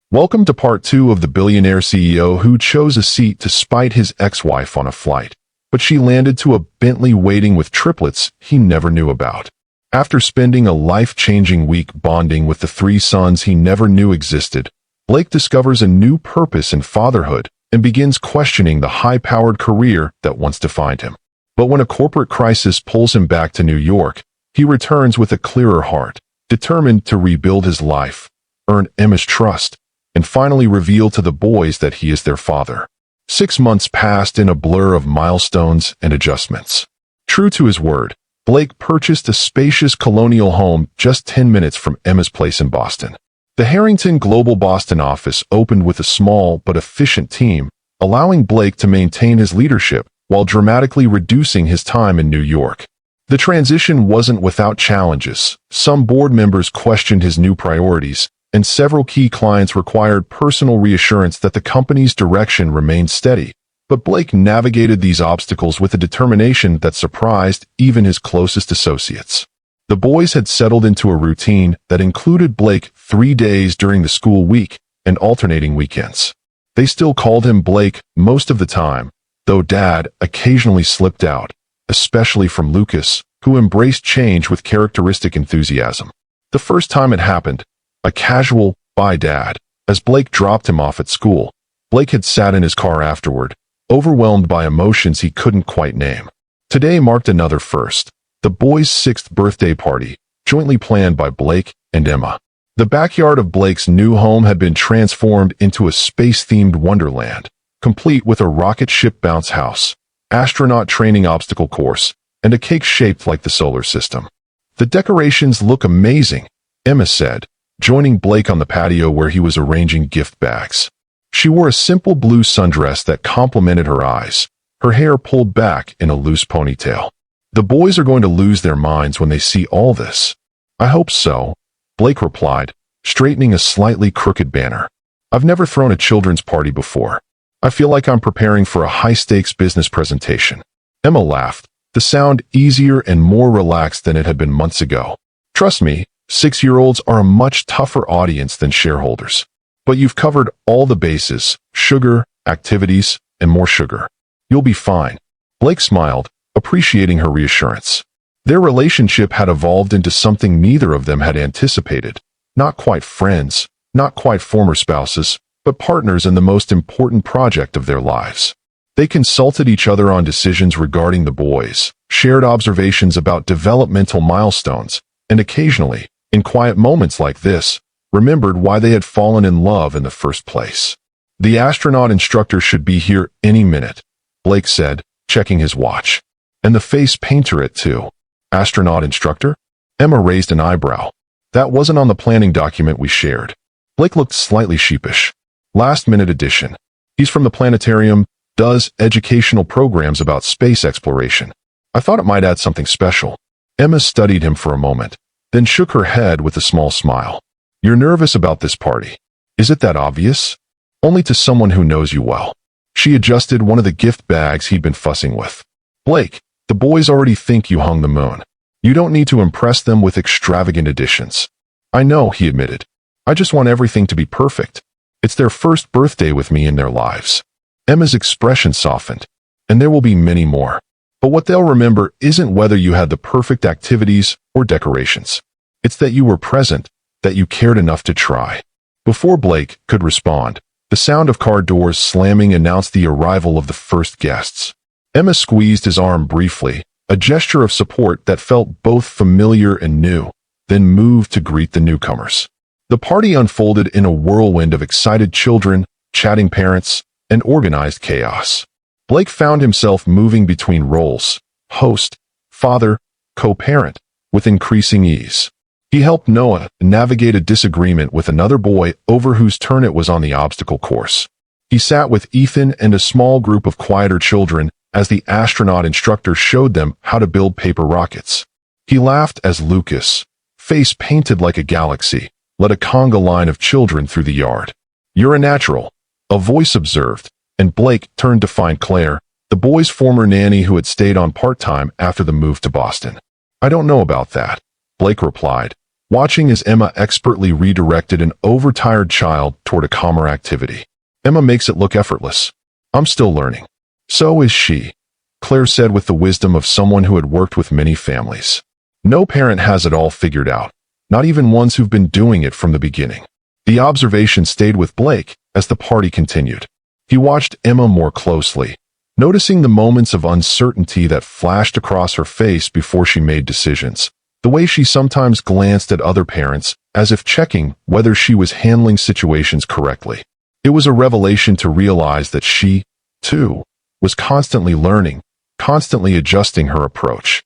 Welcome to part 2 of the billionaire CEO who chose a seat to spite his ex-wife on a flight, but she landed to a Bentley waiting with triplets he never knew about. After spending a life-changing week bonding with the 3 sons he never knew existed, Blake discovers a new purpose in fatherhood and begins questioning the high-powered career that once defined him. But when a corporate crisis pulls him back to New York, he returns with a clearer heart, determined to rebuild his life, earn Emma's trust, and finally reveal to the boys that he is their father. 6 months passed in a blur of milestones and adjustments. True to his word, Blake purchased a spacious colonial home just 10 minutes from Emma's place in Boston. The Harrington Global Boston office opened with a small but efficient team, allowing Blake to maintain his leadership while dramatically reducing his time in New York. The transition wasn't without challenges. Some board members questioned his new priorities, and several key clients required personal reassurance that the company's direction remained steady. But Blake navigated these obstacles with a determination that surprised even his closest associates. The boys had settled into a routine that included Blake 3 days during the school week and alternating weekends. They still called him Blake most of the time, though Dad occasionally slipped out, especially from Lucas, who embraced change with characteristic enthusiasm. The first time it happened, a casual "bye, Dad," as Blake dropped him off at school. Blake had sat in his car afterward, overwhelmed by emotions he couldn't quite name. Today marked another first, the boys' 6th birthday party, jointly planned by Blake and Emma. The backyard of Blake's new home had been transformed into a space-themed wonderland, complete with a rocket ship bounce house, astronaut training obstacle course, and a cake shaped like the solar system. "The decorations look amazing," Emma said, joining Blake on the patio where he was arranging gift bags. She wore a simple blue sundress that complemented her eyes, her hair pulled back in a loose ponytail. "The boys are going to lose their minds when they see all this." "I hope so," Blake replied, straightening a slightly crooked banner. "I've never thrown a children's party before. I feel like I'm preparing for a high-stakes business presentation." Emma laughed, the sound easier and more relaxed than it had been months ago. "Trust me, 6-year-olds are a much tougher audience than shareholders. But you've covered all the bases: sugar, activities, and more sugar. You'll be fine." Blake smiled, appreciating her reassurance. Their relationship had evolved into something neither of them had anticipated. Not quite friends, not quite former spouses, but partners in the most important project of their lives. They consulted each other on decisions regarding the boys, shared observations about developmental milestones, and occasionally, in quiet moments like this, remembered why they had fallen in love in the first place. "The astronaut instructor should be here any minute," Blake said, checking his watch. "And the face painter at 2. "Astronaut instructor?" Emma raised an eyebrow. "That wasn't on the planning document we shared." Blake looked slightly sheepish. "Last-minute addition. He's from the planetarium, does educational programs about space exploration. I thought it might add something special." Emma studied him for a moment, then shook her head with a small smile. "You're nervous about this party. Is it that obvious?" "Only to someone who knows you well." She adjusted one of the gift bags he'd been fussing with. "Blake, the boys already think you hung the moon. You don't need to impress them with extravagant additions." "I know," he admitted. "I just want everything to be perfect. It's their first birthday with me in their lives." Emma's expression softened. "And there will be many more. But what they'll remember isn't whether you had the perfect activities or decorations. It's that you were present, that you cared enough to try." Before Blake could respond, the sound of car doors slamming announced the arrival of the first guests. Emma squeezed his arm briefly, a gesture of support that felt both familiar and new, then moved to greet the newcomers. The party unfolded in a whirlwind of excited children, chatting parents, and organized chaos. Blake found himself moving between roles: host, father, co-parent, with increasing ease. He helped Noah navigate a disagreement with another boy over whose turn it was on the obstacle course. He sat with Ethan and a small group of quieter children as the astronaut instructor showed them how to build paper rockets. He laughed as Lucas, face painted like a galaxy, led a conga line of children through the yard. "You're a natural," a voice observed, and Blake turned to find Claire, the boy's former nanny who had stayed on part-time after the move to Boston. "I don't know about that," Blake replied, watching as Emma expertly redirected an overtired child toward a calmer activity. Emma makes it look effortless. I'm still learning. So is she, Claire said with the wisdom of someone who had worked with many families. No parent has it all figured out, not even ones who've been doing it from the beginning. The observation stayed with Blake as the party continued. He watched Emma more closely, noticing the moments of uncertainty that flashed across her face before she made decisions. The way she sometimes glanced at other parents, as if checking whether she was handling situations correctly. It was a revelation to realize that she, too, was constantly learning, constantly adjusting her approach.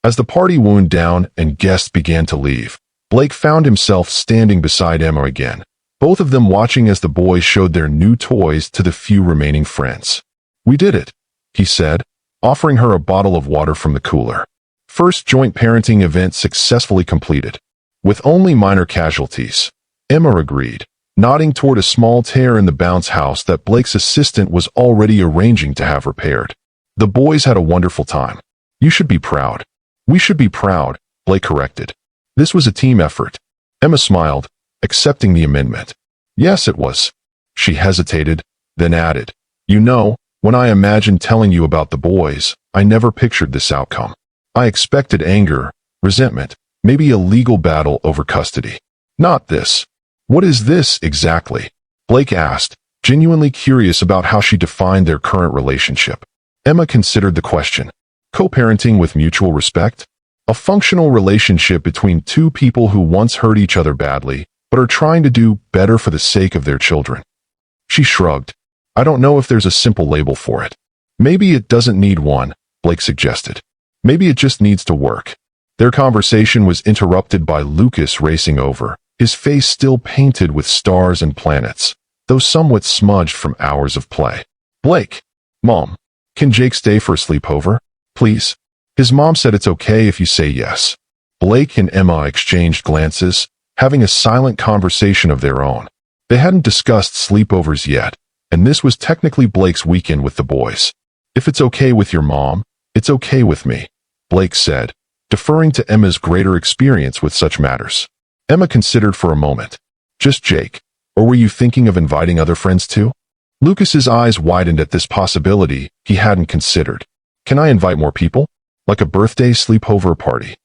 As the party wound down and guests began to leave, Blake found himself standing beside Emma again, both of them watching as the boys showed their new toys to the few remaining friends. "We did it," he said, offering her a bottle of water from the cooler. First joint parenting event successfully completed. With only minor casualties. Emma agreed, nodding toward a small tear in the bounce house that Blake's assistant was already arranging to have repaired. The boys had a wonderful time. "You should be proud." "We should be proud," Blake corrected. "This was a team effort." Emma smiled, accepting the amendment. "Yes, it was." She hesitated, then added, "You know, when I imagined telling you about the boys, I never pictured this outcome. I expected anger, resentment, maybe a legal battle over custody. Not this." "What is this exactly?" Blake asked, genuinely curious about how she defined their current relationship. Emma considered the question. Co-parenting with mutual respect? A functional relationship between two people who once hurt each other badly, but are trying to do better for the sake of their children. She shrugged. "I don't know if there's a simple label for it." "Maybe it doesn't need one," Blake suggested. "Maybe it just needs to work." Their conversation was interrupted by Lucas racing over, his face still painted with stars and planets, though somewhat smudged from hours of play. "Blake, Mom, can Jake stay for a sleepover, please?" His mom said it's okay if you say yes. Blake and Emma exchanged glances, having a silent conversation of their own. They hadn't discussed sleepovers yet, and this was technically Blake's weekend with the boys. "If it's okay with your mom, it's okay with me," Blake said, deferring to Emma's greater experience with such matters. Emma considered for a moment. "Just Jake, or were you thinking of inviting other friends too?" Lucas's eyes widened at this possibility he hadn't considered. "Can I invite more people? Like a birthday sleepover party?"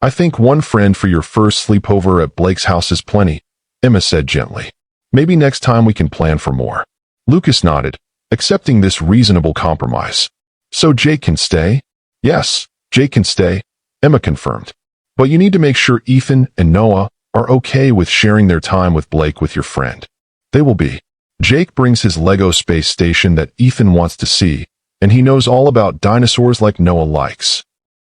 "I think one friend for your first sleepover at Blake's house is plenty," Emma said gently. "Maybe next time we can plan for more." Lucas nodded, accepting this reasonable compromise. "So Jake can stay?" "Yes, Jake can stay," Emma confirmed. "But you need to make sure Ethan and Noah are okay with sharing their time with Blake with your friend." "They will be." Jake brings his Lego space station that Ethan wants to see, and he knows all about dinosaurs like Noah likes.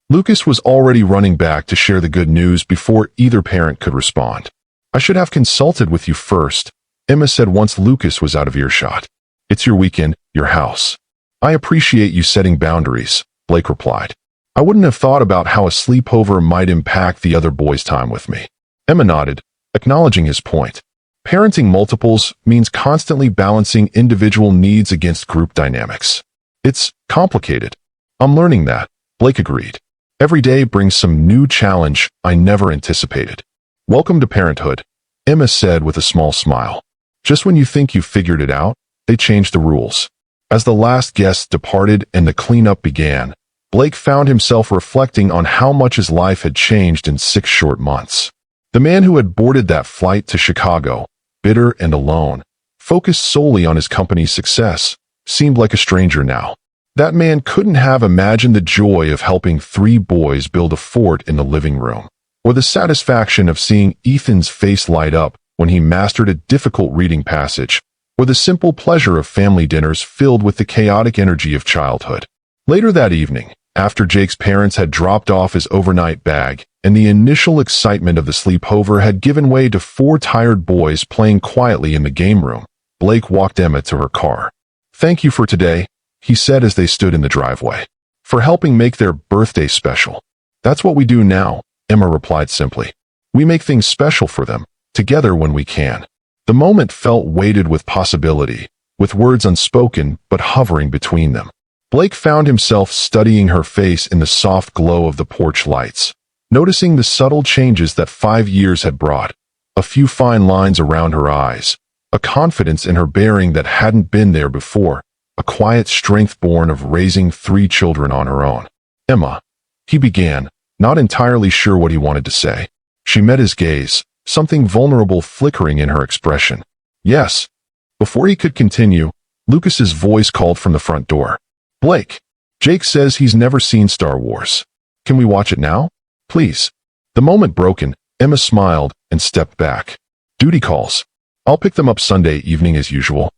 Lucas was already running back to share the good news before either parent could respond. "I should have consulted with you first," Emma said once Lucas was out of earshot. "It's your weekend, your house." "I appreciate you setting boundaries," Blake replied. "I wouldn't have thought about how a sleepover might impact the other boys' time with me." Emma nodded, acknowledging his point. Parenting multiples means constantly balancing individual needs against group dynamics. It's complicated. "I'm learning that," Blake agreed. "Every day brings some new challenge I never anticipated." "Welcome to parenthood," Emma said with a small smile. Just when you think you've figured it out, they changed the rules. As the last guests departed and the cleanup began, Blake found himself reflecting on how much his life had changed in 6 short months. The man who had boarded that flight to Chicago, bitter and alone, focused solely on his company's success, seemed like a stranger now. That man couldn't have imagined the joy of helping 3 boys build a fort in the living room, or the satisfaction of seeing Ethan's face light up when he mastered a difficult reading passage, or the simple pleasure of family dinners filled with the chaotic energy of childhood. Later that evening, after Jake's parents had dropped off his overnight bag, and the initial excitement of the sleepover had given way to 4 tired boys playing quietly in the game room, Blake walked Emma to her car. "Thank you for today," he said as they stood in the driveway. "For helping make their birthday special." "That's what we do now," Emma replied simply. "We make things special for them, together when we can." The moment felt weighted with possibility, with words unspoken but hovering between them. Blake found himself studying her face in the soft glow of the porch lights. noticing the subtle changes that 5 years had brought. A few fine lines around her eyes, a confidence in her bearing that hadn't been there before, a quiet strength born of raising 3 children on her own. "Emma," he began, not entirely sure what he wanted to say. She met his gaze, something vulnerable flickering in her expression. "Yes." Before he could continue, Lucas's voice called from the front door. "Blake, Jake says he's never seen Star Wars. Can we watch it now? Please." The moment broken, Emma smiled and stepped back. "Duty calls. I'll pick them up Sunday evening as usual."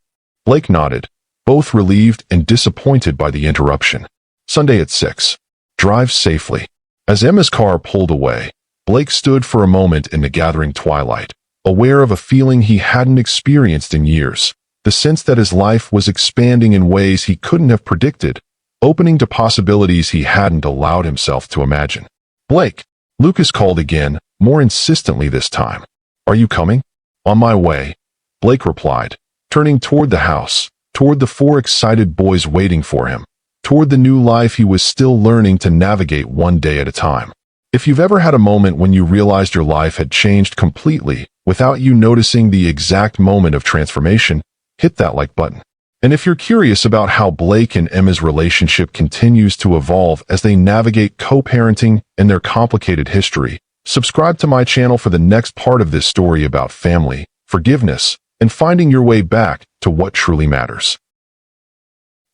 Blake nodded, both relieved and disappointed by the interruption. "Sunday at 6. Drive safely." As Emma's car pulled away, Blake stood for a moment in the gathering twilight, aware of a feeling he hadn't experienced in years, the sense that his life was expanding in ways he couldn't have predicted, opening to possibilities he hadn't allowed himself to imagine. "Blake," Lucas called again, more insistently this time. "Are you coming?" "On my way," Blake replied, turning toward the house, toward the 4 excited boys waiting for him, toward the new life he was still learning to navigate one day at a time. If you've ever had a moment when you realized your life had changed completely without you noticing the exact moment of transformation, hit that like button. And if you're curious about how Blake and Emma's relationship continues to evolve as they navigate co-parenting and their complicated history, subscribe to my channel for the next part of this story about family, forgiveness, and finding your way back to what truly matters.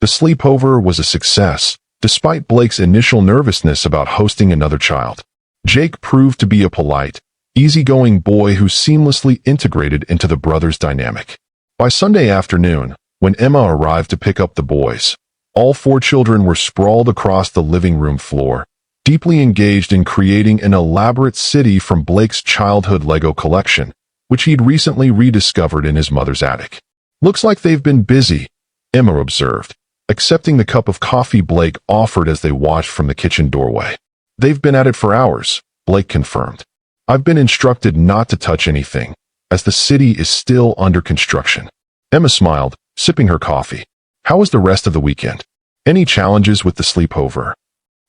The sleepover was a success, despite Blake's initial nervousness about hosting another child. Jake proved to be a polite, easygoing boy who seamlessly integrated into the brothers' dynamic. By Sunday afternoon, when Emma arrived to pick up the boys, all 4 children were sprawled across the living room floor, deeply engaged in creating an elaborate city from Blake's childhood Lego collection, which he'd recently rediscovered in his mother's attic. "Looks like they've been busy," Emma observed, accepting the cup of coffee Blake offered as they watched from the kitchen doorway. "They've been at it for hours," Blake confirmed. "I've been instructed not to touch anything, as the city is still under construction." Emma smiled, sipping her coffee. "How was the rest of the weekend? Any challenges with the sleepover?"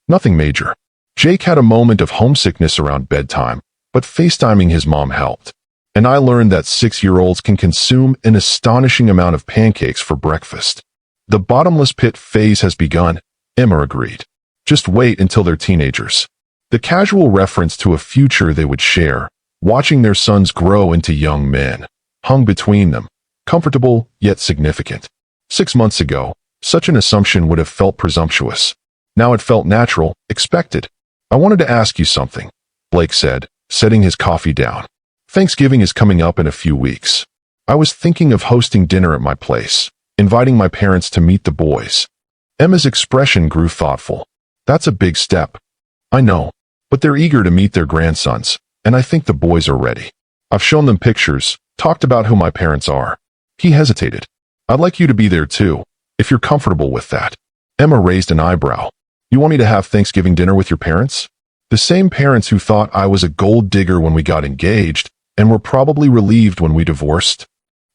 "Nothing major. Jake had a moment of homesickness around bedtime, but FaceTiming his mom helped. And I learned that 6-year-olds can consume an astonishing amount of pancakes for breakfast." "The bottomless pit phase has begun," Emma agreed. "Just wait until they're teenagers." The casual reference to a future they would share, watching their sons grow into young men, hung between them, comfortable yet significant. 6 months ago, such an assumption would have felt presumptuous. Now it felt natural, expected. "I wanted to ask you something," Blake said, setting his coffee down. "Thanksgiving is coming up in a few weeks. I was thinking of hosting dinner at my place, inviting my parents to meet the boys." Emma's expression grew thoughtful. "That's a big step." "I know, but they're eager to meet their grandsons, and I think the boys are ready. I've shown them pictures, talked about who my parents are." He hesitated. "I'd like you to be there too, if you're comfortable with that." Emma raised an eyebrow. "You want me to have Thanksgiving dinner with your parents? The same parents who thought I was a gold digger when we got engaged, and were probably relieved when we divorced?"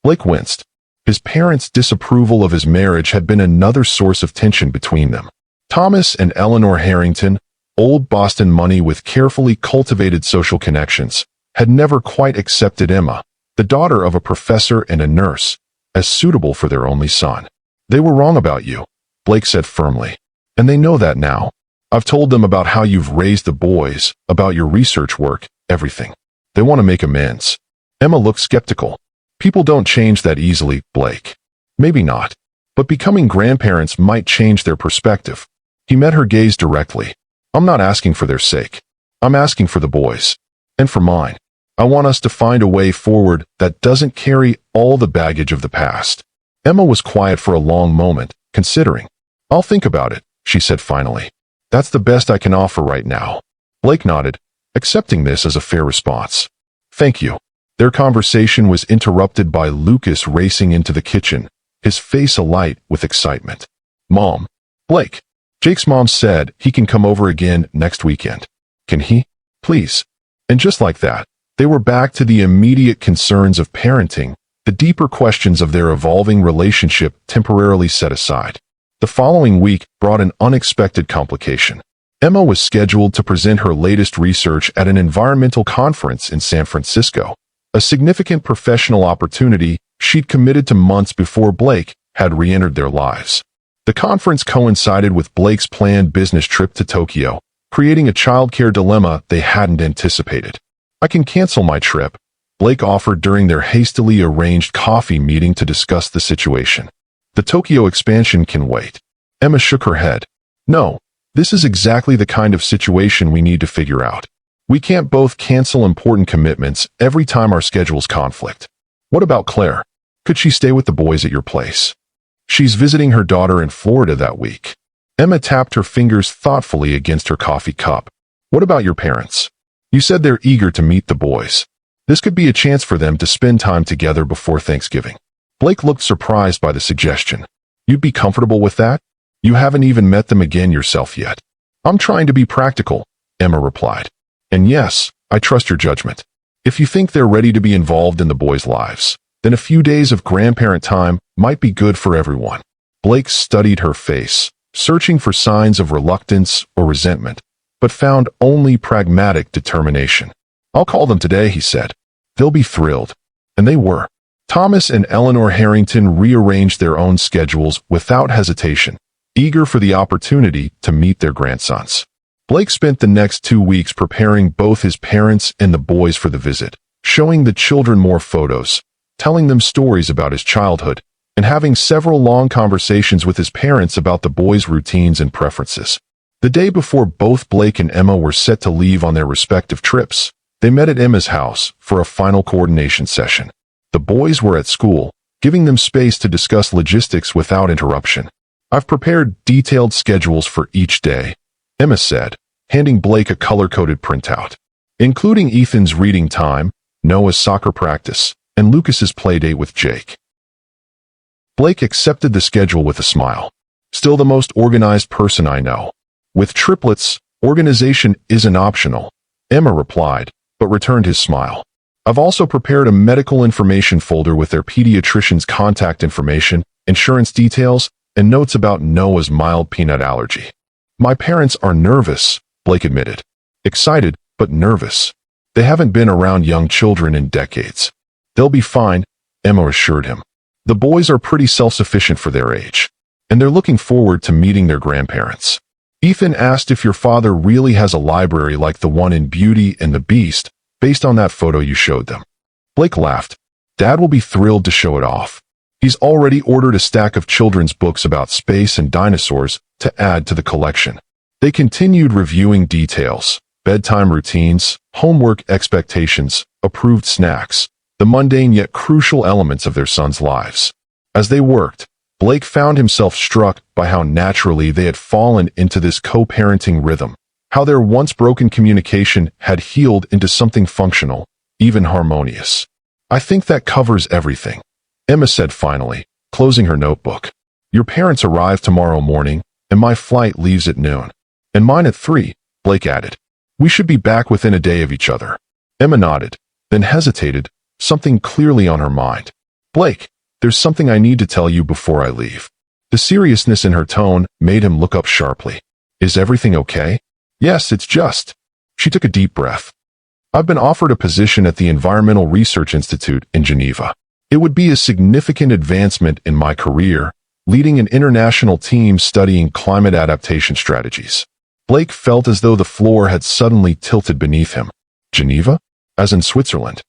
Blake winced. His parents' disapproval of his marriage had been another source of tension between them. Thomas and Eleanor Harrington, old Boston money with carefully cultivated social connections, had never quite accepted Emma, the daughter of a professor and a nurse, as suitable for their only son. "They were wrong about you," Blake said firmly. "And they know that now. I've told them about how you've raised the boys, about your research work, everything. They want to make amends." Emma looked skeptical. "People don't change that easily, Blake." "Maybe not. But becoming grandparents might change their perspective." He met her gaze directly. "I'm not asking for their sake. I'm asking for the boys. And for mine. I want us to find a way forward that doesn't carry all the baggage of the past." Emma was quiet for a long moment, considering. "I'll think about it," she said finally. "That's the best I can offer right now." Blake nodded, accepting this as a fair response. "Thank you." Their conversation was interrupted by Lucas racing into the kitchen, his face alight with excitement. "Mom." "Blake, Jake's mom said he can come over again next weekend. Can he? Please." And just like that, they were back to the immediate concerns of parenting, the deeper questions of their evolving relationship temporarily set aside. The following week brought an unexpected complication. Emma was scheduled to present her latest research at an environmental conference in San Francisco, a significant professional opportunity she'd committed to months before Blake had re-entered their lives. The conference coincided with Blake's planned business trip to Tokyo, creating a childcare dilemma they hadn't anticipated. "I can cancel my trip," Blake offered during their hastily arranged coffee meeting to discuss the situation. "The Tokyo expansion can wait." Emma shook her head. "No, this is exactly the kind of situation we need to figure out. We can't both cancel important commitments every time our schedules conflict." "What about Claire? Could she stay with the boys at your place?" "She's visiting her daughter in Florida that week." Emma tapped her fingers thoughtfully against her coffee cup. "What about your parents? You said they're eager to meet the boys. This could be a chance for them to spend time together before Thanksgiving." Blake looked surprised by the suggestion. "You'd be comfortable with that? You haven't even met them again yourself yet." "I'm trying to be practical," Emma replied. "And yes, I trust your judgment. If you think they're ready to be involved in the boys' lives, then a few days of grandparent time might be good for everyone." Blake studied her face, searching for signs of reluctance or resentment, but found only pragmatic determination. "I'll call them today," he said. "They'll be thrilled." And they were. Thomas and Eleanor Harrington rearranged their own schedules without hesitation, eager for the opportunity to meet their grandsons. Blake spent the next 2 weeks preparing both his parents and the boys for the visit, showing the children more photos, telling them stories about his childhood, and having several long conversations with his parents about the boys' routines and preferences. The day before both Blake and Emma were set to leave on their respective trips, they met at Emma's house for a final coordination session. The boys were at school, giving them space to discuss logistics without interruption. "I've prepared detailed schedules for each day," Emma said, handing Blake a color-coded printout, including Ethan's reading time, Noah's soccer practice, and Lucas's playdate with Jake. Blake accepted the schedule with a smile. "Still the most organized person I know. With triplets, organization isn't optional," Emma replied, but returned his smile. "I've also prepared a medical information folder with their pediatrician's contact information, insurance details, and notes about Noah's mild peanut allergy." "My parents are nervous," Blake admitted. "Excited, but nervous. They haven't been around young children in decades." "They'll be fine," Emma assured him. "The boys are pretty self-sufficient for their age, and they're looking forward to meeting their grandparents." Ethan asked if your father really has a library like the one in Beauty and the Beast, based on that photo you showed them. Blake laughed. "Dad will be thrilled to show it off. He's already ordered a stack of children's books about space and dinosaurs to add to the collection." They continued reviewing details, bedtime routines, homework expectations, approved snacks, the mundane yet crucial elements of their sons' lives. As they worked, Blake found himself struck by how naturally they had fallen into this co-parenting rhythm, how their once broken communication had healed into something functional, even harmonious. "I think that covers everything," Emma said finally, closing her notebook. "Your parents arrive tomorrow morning, and my flight leaves at noon. And mine at 3, Blake added. "We should be back within a day of each other." Emma nodded, then hesitated, something clearly on her mind. "Blake, there's something I need to tell you before I leave." The seriousness in her tone made him look up sharply. "Is everything okay?" "Yes, it's just." She took a deep breath. "I've been offered a position at the Environmental Research Institute in Geneva. It would be a significant advancement in my career, leading an international team studying climate adaptation strategies." Blake felt as though the floor had suddenly tilted beneath him. "Geneva? As in Switzerland?"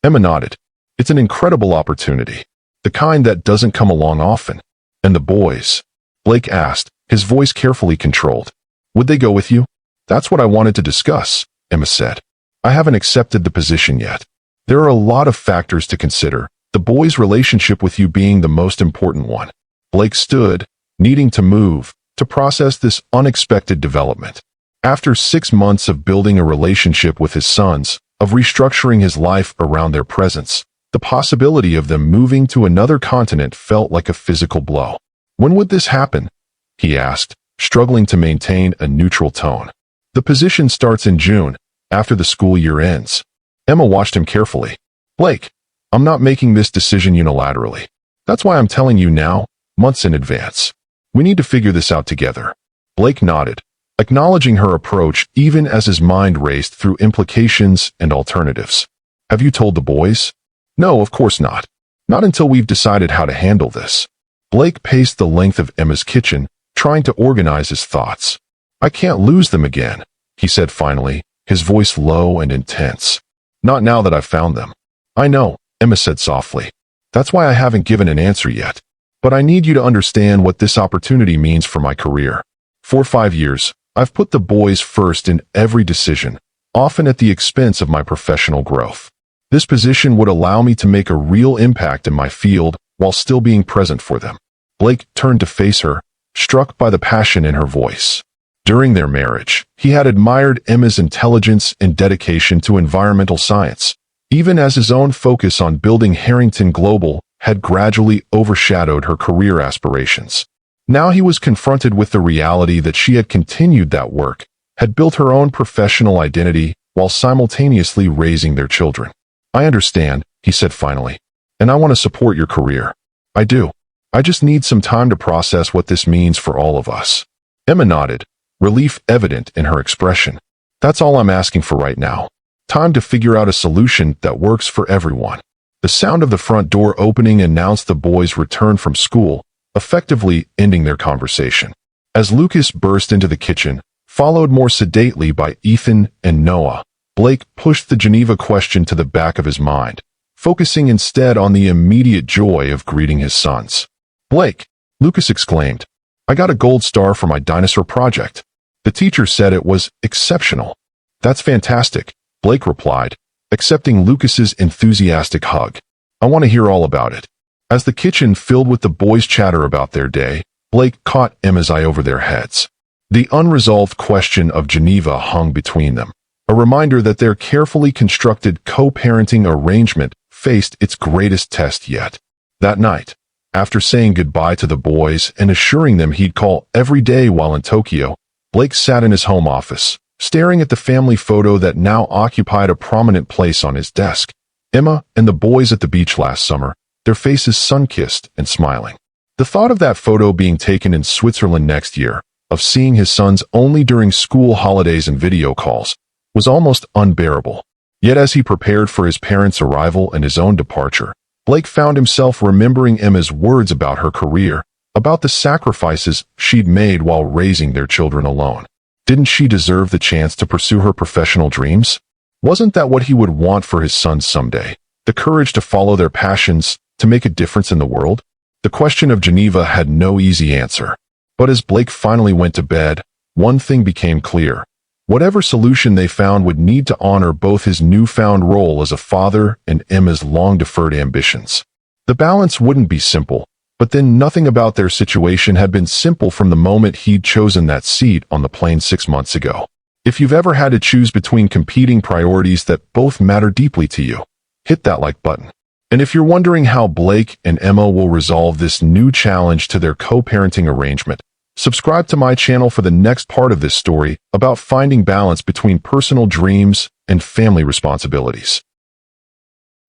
Emma nodded. "It's an incredible opportunity, the kind that doesn't come along often." "And the boys?" Blake asked, his voice carefully controlled. "Would they go with you?" "That's what I wanted to discuss," Emma said. "I haven't accepted the position yet. There are a lot of factors to consider, the boys' relationship with you being the most important one." Blake stood, needing to move, to process this unexpected development. After 6 months of building a relationship with his sons, of restructuring his life around their presence, the possibility of them moving to another continent felt like a physical blow. "When would this happen?" he asked, struggling to maintain a neutral tone. "The position starts in June, after the school year ends." Emma watched him carefully. "Blake, I'm not making this decision unilaterally. That's why I'm telling you now, months in advance. We need to figure this out together." Blake nodded, acknowledging her approach even as his mind raced through implications and alternatives. Have you told the boys? No, of course not. Not until we've decided how to handle this. Blake paced the length of Emma's kitchen, trying to organize his thoughts. I can't lose them again, he said finally, his voice low and intense. Not now that I've found them. I know, Emma said softly. That's why I haven't given an answer yet. But I need you to understand what this opportunity means for my career. For 5 years, I've put the boys first in every decision, often at the expense of my professional growth. This position would allow me to make a real impact in my field while still being present for them. Blake turned to face her, struck by the passion in her voice. During their marriage, he had admired Emma's intelligence and dedication to environmental science, even as his own focus on building Harrington Global had gradually overshadowed her career aspirations. Now he was confronted with the reality that she had continued that work, had built her own professional identity while simultaneously raising their children. I understand, he said finally, and I want to support your career. I do. I just need some time to process what this means for all of us. Emma nodded, relief evident in her expression. That's all I'm asking for right now. Time to figure out a solution that works for everyone. The sound of the front door opening announced the boys' return from school, effectively ending their conversation. As Lucas burst into the kitchen, followed more sedately by Ethan and Noah, Blake pushed the Geneva question to the back of his mind, focusing instead on the immediate joy of greeting his sons. Blake, Lucas exclaimed, I got a gold star for my dinosaur project. The teacher said it was exceptional. That's fantastic, Blake replied, accepting Lucas's enthusiastic hug. I want to hear all about it. As the kitchen filled with the boys' chatter about their day, Blake caught Emma's eye over their heads. The unresolved question of Geneva hung between them, a reminder that their carefully constructed co-parenting arrangement faced its greatest test yet. That night, after saying goodbye to the boys and assuring them he'd call every day while in Tokyo, Blake sat in his home office, staring at the family photo that now occupied a prominent place on his desk. Emma and the boys at the beach last summer, their faces sun-kissed and smiling. The thought of that photo being taken in Switzerland next year, of seeing his sons only during school holidays and video calls, was almost unbearable. Yet as he prepared for his parents' arrival and his own departure, Blake found himself remembering Emma's words about her career, about the sacrifices she'd made while raising their children alone. Didn't she deserve the chance to pursue her professional dreams? Wasn't that what he would want for his sons someday? The courage to follow their passions, to make a difference in the world? The question of Geneva had no easy answer. But as Blake finally went to bed, one thing became clear. Whatever solution they found would need to honor both his newfound role as a father and Emma's long-deferred ambitions. The balance wouldn't be simple, but then nothing about their situation had been simple from the moment he'd chosen that seat on the plane 6 months ago. If you've ever had to choose between competing priorities that both matter deeply to you, hit that like button. And if you're wondering how Blake and Emma will resolve this new challenge to their co-parenting arrangement, subscribe to my channel for the next part of this story about finding balance between personal dreams and family responsibilities.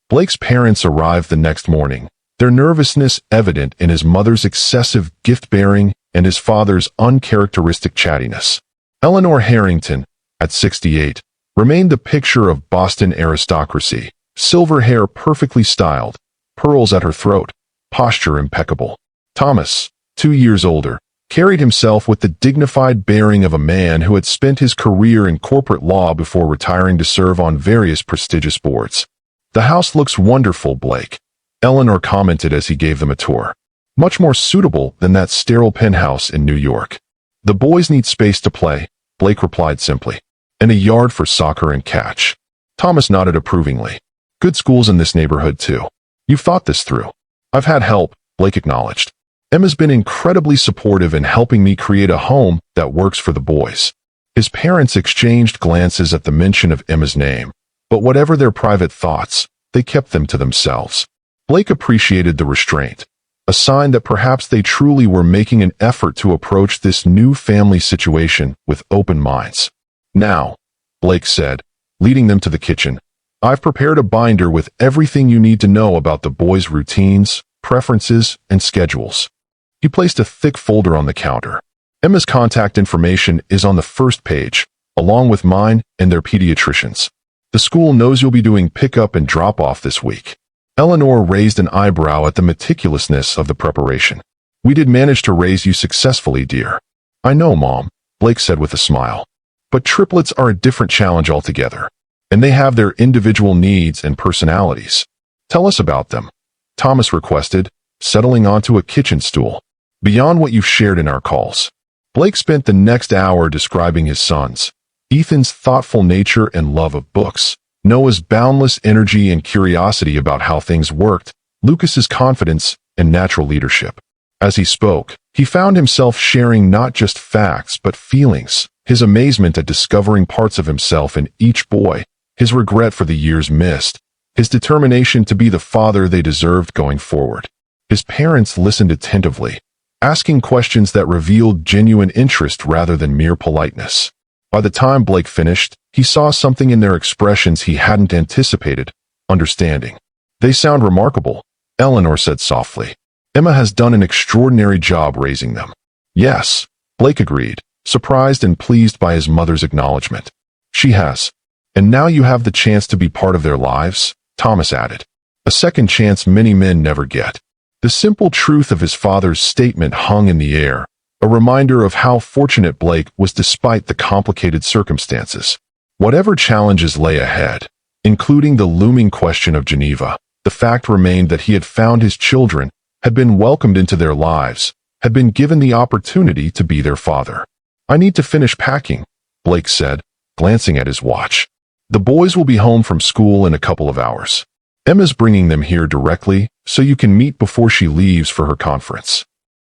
Blake's parents arrived the next morning, their nervousness evident in his mother's excessive gift-bearing and his father's uncharacteristic chattiness. Eleanor Harrington, at 68, remained the picture of Boston aristocracy, silver hair perfectly styled, pearls at her throat, posture impeccable. Thomas, 2 years older, carried himself with the dignified bearing of a man who had spent his career in corporate law before retiring to serve on various prestigious boards. The house looks wonderful, Blake, Eleanor commented as he gave them a tour. Much more suitable than that sterile penthouse in New York. The boys need space to play, Blake replied simply, and a yard for soccer and catch. Thomas nodded approvingly. Good schools in this neighborhood too. You've thought this through. I've had help, Blake acknowledged. Emma's been incredibly supportive in helping me create a home that works for the boys. His parents exchanged glances at the mention of Emma's name, but whatever their private thoughts, they kept them to themselves. Blake appreciated the restraint, a sign that perhaps they truly were making an effort to approach this new family situation with open minds. Now, Blake said, leading them to the kitchen, I've prepared a binder with everything you need to know about the boys' routines, preferences, and schedules. He placed a thick folder on the counter. Emma's contact information is on the first page, along with mine and their pediatricians. The school knows you'll be doing pickup and drop-off this week. Eleanor raised an eyebrow at the meticulousness of the preparation. We did manage to raise you successfully, dear. I know, Mom, Blake said with a smile. But triplets are a different challenge altogether, and they have their individual needs and personalities. Tell us about them, Thomas requested, settling onto a kitchen stool. Beyond what you've shared in our calls. Blake spent the next hour describing his sons, Ethan's thoughtful nature and love of books, Noah's boundless energy and curiosity about how things worked, Lucas's confidence and natural leadership. As he spoke, he found himself sharing not just facts but feelings, his amazement at discovering parts of himself in each boy, his regret for the years missed, his determination to be the father they deserved going forward. His parents listened attentively, asking questions that revealed genuine interest rather than mere politeness. By the time Blake finished, he saw something in their expressions he hadn't anticipated: understanding. They sound remarkable, Eleanor said softly. Emma has done an extraordinary job raising them. Yes, Blake agreed, surprised and pleased by his mother's acknowledgement. She has. And now you have the chance to be part of their lives, Thomas added. A second chance many men never get. The simple truth of his father's statement hung in the air, a reminder of how fortunate Blake was despite the complicated circumstances. Whatever challenges lay ahead, including the looming question of Geneva, the fact remained that he had found his children, had been welcomed into their lives, had been given the opportunity to be their father. I need to finish packing, Blake said, glancing at his watch. The boys will be home from school in a couple of hours. Emma's bringing them here directly, so you can meet before she leaves for her conference.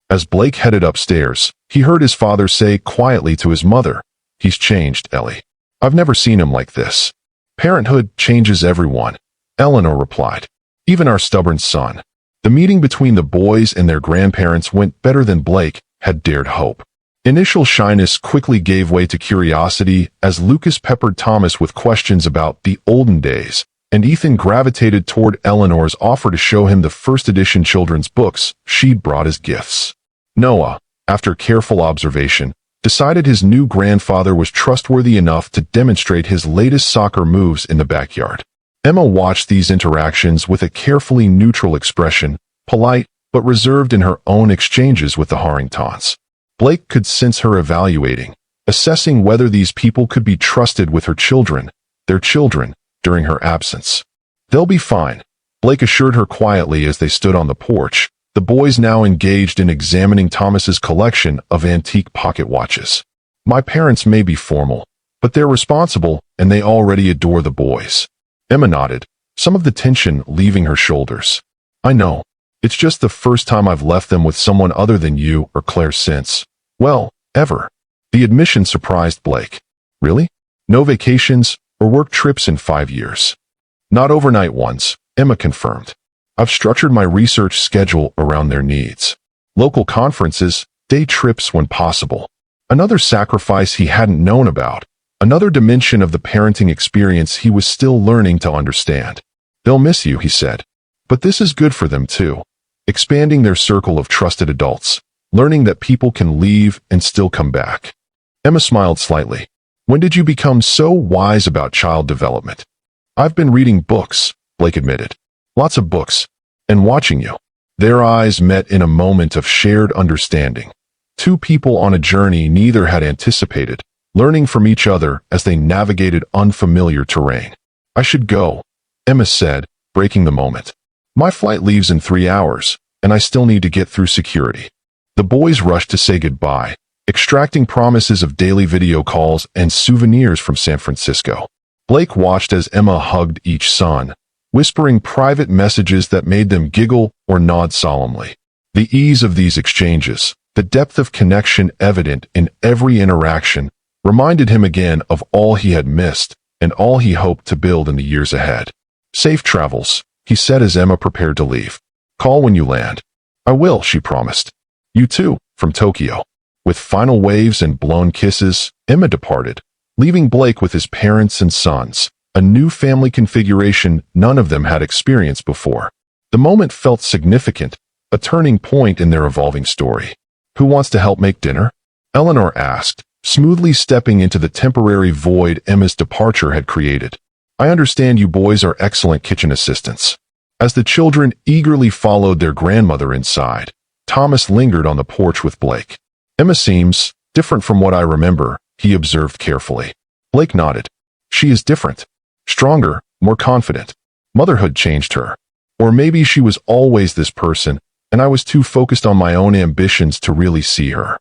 As Blake headed upstairs, he heard his father say quietly to his mother, "He's changed, Ellie. I've never seen him like this." "Parenthood changes everyone," Eleanor replied. "Even our stubborn son." The meeting between the boys and their grandparents went better than Blake had dared hope. Initial shyness quickly gave way to curiosity as Lucas peppered Thomas with questions about the olden days, and Ethan gravitated toward Eleanor's offer to show him the first-edition children's books she'd brought as gifts. Noah, after careful observation, decided his new grandfather was trustworthy enough to demonstrate his latest soccer moves in the backyard. Emma watched these interactions with a carefully neutral expression, polite but reserved in her own exchanges with the Harringtons. Blake could sense her evaluating, assessing whether these people could be trusted with her children, their children, during her absence. "They'll be fine," Blake assured her quietly as they stood on the porch, the boys now engaged in examining Thomas's collection of antique pocket watches. "My parents may be formal, but they're responsible and they already adore the boys." Emma nodded, some of the tension leaving her shoulders. "I know. It's just the first time I've left them with someone other than you or Claire since, well, ever." The admission surprised Blake. "Really? No vacations or work trips in 5 years?" "Not overnight ones," Emma confirmed. "I've structured my research schedule around their needs. Local conferences, day trips when possible." Another sacrifice he hadn't known about, another dimension of the parenting experience he was still learning to understand. "They'll miss you," he said. "But this is good for them too. Expanding their circle of trusted adults, learning that people can leave and still come back." Emma smiled slightly. "When did you become so wise about child development?" "I've been reading books," Blake admitted. "Lots of books. And watching you." Their eyes met in a moment of shared understanding. Two people on a journey neither had anticipated, learning from each other as they navigated unfamiliar terrain. "I should go," Emma said, breaking the moment. "My flight leaves in 3 hours, and I still need to get through security." The boys rushed to say goodbye, extracting promises of daily video calls and souvenirs from San Francisco. Blake watched as Emma hugged each son, whispering private messages that made them giggle or nod solemnly. The ease of these exchanges, the depth of connection evident in every interaction, reminded him again of all he had missed and all he hoped to build in the years ahead. "Safe travels," he said as Emma prepared to leave. "Call when you land." "I will," she promised. "You too," from Tokyo. With final waves and blown kisses, Emma departed, leaving Blake with his parents and sons, a new family configuration none of them had experienced before. The moment felt significant, a turning point in their evolving story. "Who wants to help make dinner?" Eleanor asked, smoothly stepping into the temporary void Emma's departure had created. I understand you boys are excellent kitchen assistants. As the children eagerly followed their grandmother inside, Thomas lingered on the porch with Blake. Emma seems different from what I remember, he observed carefully. Blake nodded. She is different. Stronger, more confident. Motherhood changed her. Or maybe she was always this person, and I was too focused on my own ambitions to really see her.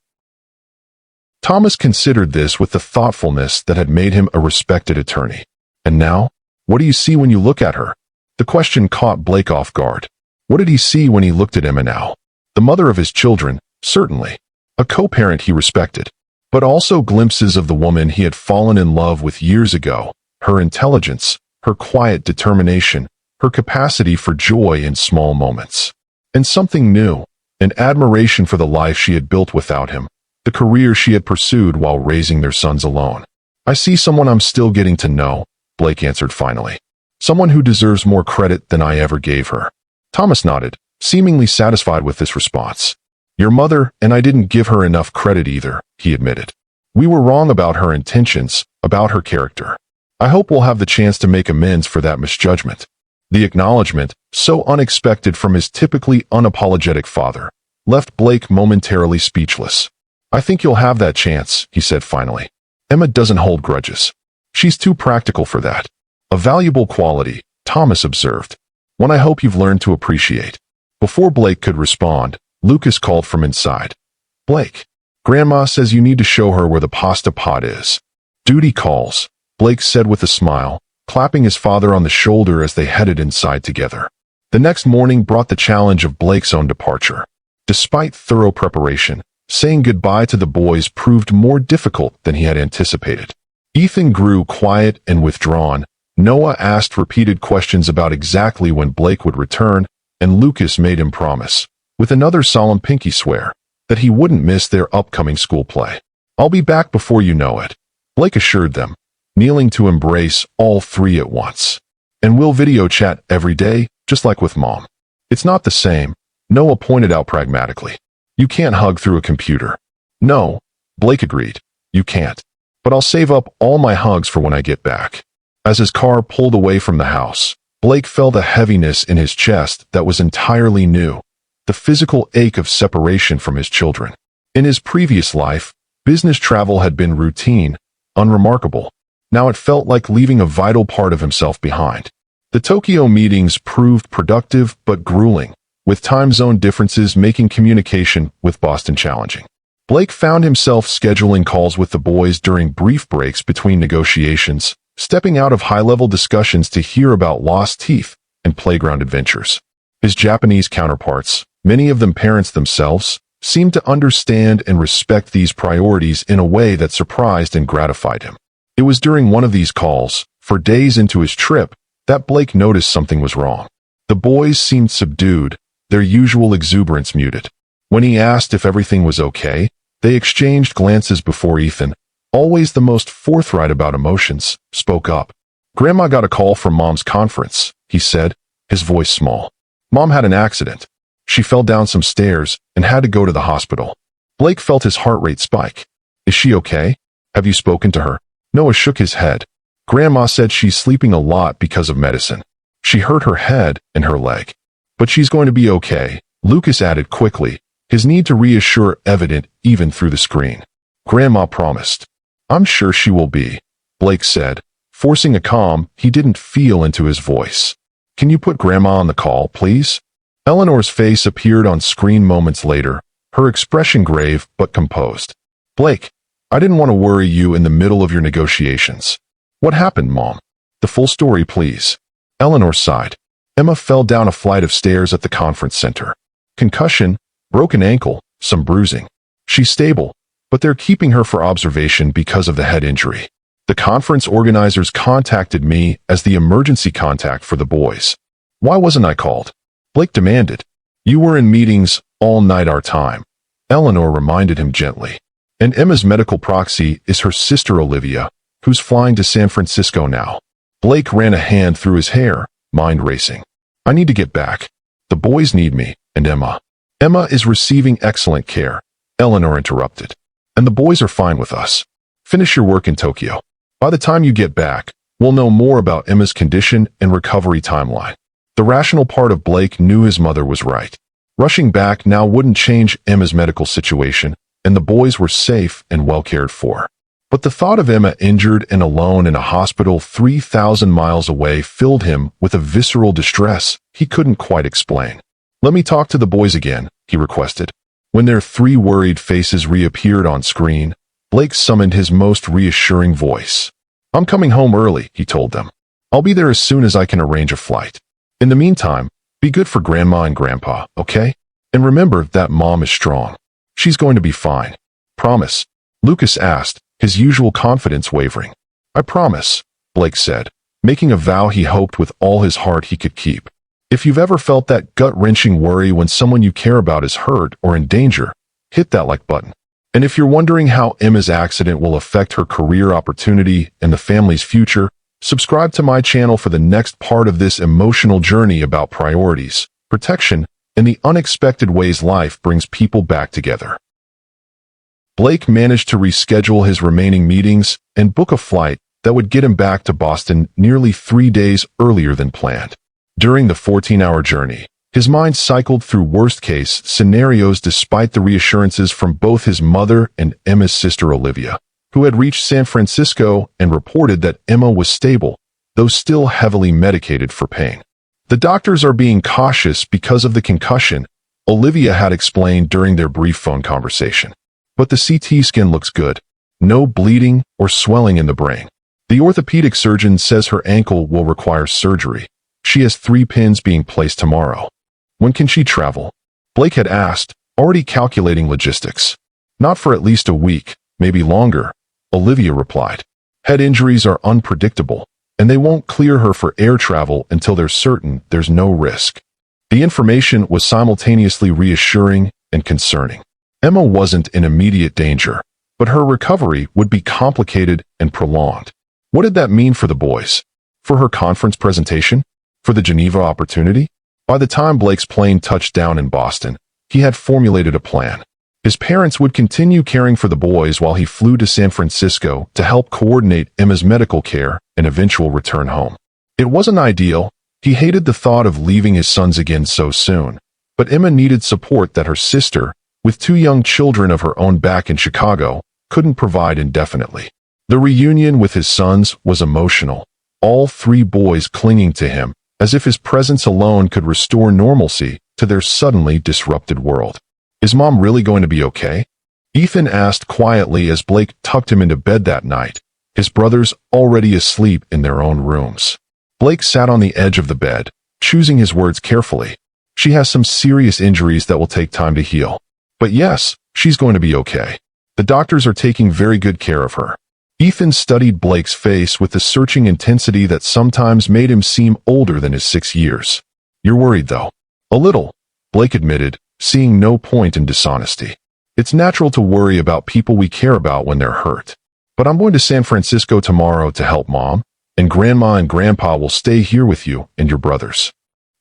Thomas considered this with the thoughtfulness that had made him a respected attorney. And now, what do you see when you look at her? The question caught Blake off guard. What did he see when he looked at Emma now? The mother of his children, certainly. A co-parent he respected. But also glimpses of the woman he had fallen in love with years ago. Her intelligence, her quiet determination, her capacity for joy in small moments. And something new, an admiration for the life she had built without him, the career she had pursued while raising their sons alone. I see someone I'm still getting to know, Blake answered finally. Someone who deserves more credit than I ever gave her. Thomas nodded, seemingly satisfied with this response. Your mother and I didn't give her enough credit either, he admitted. We were wrong about her intentions, about her character. I hope we'll have the chance to make amends for that misjudgment. The acknowledgement, so unexpected from his typically unapologetic father, left Blake momentarily speechless. I think you'll have that chance, he said finally. Emma doesn't hold grudges. She's too practical for that. A valuable quality, Thomas observed. One I hope you've learned to appreciate. Before Blake could respond, Lucas called from inside. Blake, Grandma says you need to show her where the pasta pot is. Duty calls, Blake said with a smile, clapping his father on the shoulder as they headed inside together. The next morning brought the challenge of Blake's own departure. Despite thorough preparation, saying goodbye to the boys proved more difficult than he had anticipated. Ethan grew quiet and withdrawn. Noah asked repeated questions about exactly when Blake would return, and Lucas made him promise, with another solemn pinky swear, that he wouldn't miss their upcoming school play. I'll be back before you know it, Blake assured them, kneeling to embrace all three at once. And we'll video chat every day, just like with Mom. It's not the same, Noah pointed out pragmatically. You can't hug through a computer. No, Blake agreed. You can't. But I'll save up all my hugs for when I get back. As his car pulled away from the house, Blake felt a heaviness in his chest that was entirely new, the physical ache of separation from his children. In his previous life, business travel had been routine, unremarkable. Now it felt like leaving a vital part of himself behind. The Tokyo meetings proved productive but grueling, with time zone differences making communication with Boston challenging. Blake found himself scheduling calls with the boys during brief breaks between negotiations, stepping out of high-level discussions to hear about lost teeth and playground adventures. His Japanese counterparts, many of them parents themselves, seemed to understand and respect these priorities in a way that surprised and gratified him. It was during one of these calls, for days into his trip, that Blake noticed something was wrong. The boys seemed subdued, their usual exuberance muted. When he asked if everything was okay, they exchanged glances before Ethan, always the most forthright about emotions, spoke up. Grandma got a call from Mom's conference, he said, his voice small. Mom had an accident. She fell down some stairs and had to go to the hospital. Blake felt his heart rate spike. Is she okay? Have you spoken to her? Noah shook his head. Grandma said she's sleeping a lot because of medicine. She hurt her head and her leg. But she's going to be okay, Lucas added quickly, his need to reassure evident even through the screen. Grandma promised. I'm sure she will be, Blake said, forcing a calm he didn't feel into his voice. Can you put Grandma on the call, please? Eleanor's face appeared on screen moments later, her expression grave but composed. Blake, I didn't want to worry you in the middle of your negotiations. What happened, Mom? The full story, please. Eleanor sighed. Emma fell down a flight of stairs at the conference center. Concussion, broken ankle, some bruising. She's stable, but they're keeping her for observation because of the head injury. The conference organizers contacted me as the emergency contact for the boys. Why wasn't I called? Blake demanded. You were in meetings all night our time, Eleanor reminded him gently. And Emma's medical proxy is her sister Olivia, who's flying to San Francisco now. Blake ran a hand through his hair, mind racing. I need to get back. The boys need me, and Emma. Emma is receiving excellent care, Eleanor interrupted. and the boys are fine with us. Finish your work in Tokyo. By the time you get back, we'll know more about Emma's condition and recovery timeline. The rational part of Blake knew his mother was right. Rushing back now wouldn't change Emma's medical situation, and the boys were safe and well cared for. But the thought of Emma injured and alone in a hospital 3,000 miles away filled him with a visceral distress he couldn't quite explain. "Let me talk to the boys again," he requested. When their three worried faces reappeared on screen, Blake summoned his most reassuring voice. "I'm coming home early," he told them. "I'll be there as soon as I can arrange a flight. In the meantime, be good for Grandma and Grandpa, okay? And remember that Mom is strong. She's going to be fine. Promise?" Lucas asked, his usual confidence wavering. "I promise," Blake said, making a vow he hoped with all his heart he could keep. If you've ever felt that gut-wrenching worry when someone you care about is hurt or in danger, hit that like button. And if you're wondering how Emma's accident will affect her career opportunity and the family's future, subscribe to my channel for the next part of this emotional journey about priorities, protection, and the unexpected ways life brings people back together. Blake managed to reschedule his remaining meetings and book a flight that would get him back to Boston nearly 3 days earlier than planned. During the 14-hour journey, his mind cycled through worst-case scenarios despite the reassurances from both his mother and Emma's sister Olivia, who had reached San Francisco and reported that Emma was stable, though still heavily medicated for pain. "The doctors are being cautious because of the concussion," Olivia had explained during their brief phone conversation. "But the CT scan looks good. No bleeding or swelling in the brain. The orthopedic surgeon says her ankle will require surgery. She has 3 pins being placed tomorrow." "When can she travel?" Blake had asked, already calculating logistics. "Not for at least a week, maybe longer," Olivia replied. "Head injuries are unpredictable, and they won't clear her for air travel until they're certain there's no risk." The information was simultaneously reassuring and concerning. Emma wasn't in immediate danger, but her recovery would be complicated and prolonged. What did that mean for the boys? For her conference presentation? For the Geneva opportunity? By the time Blake's plane touched down in Boston, he had formulated a plan. His parents would continue caring for the boys while he flew to San Francisco to help coordinate Emma's medical care and eventual return home. It wasn't ideal. He hated the thought of leaving his sons again so soon, but Emma needed support that her sister, with 2 young children of her own back in Chicago, couldn't provide indefinitely. The reunion with his sons was emotional, all 3 boys clinging to him, as if his presence alone could restore normalcy to their suddenly disrupted world. "Is Mom really going to be okay?" Ethan asked quietly as Blake tucked him into bed that night, his brothers already asleep in their own rooms. Blake sat on the edge of the bed, choosing his words carefully. "She has some serious injuries that will take time to heal. But yes, she's going to be okay. The doctors are taking very good care of her." Ethan studied Blake's face with the searching intensity that sometimes made him seem older than his 6 years. "You're worried, though." "A little," Blake admitted, seeing no point in dishonesty. "It's natural to worry about people we care about when they're hurt. But I'm going to San Francisco tomorrow to help Mom, and Grandma and Grandpa will stay here with you and your brothers."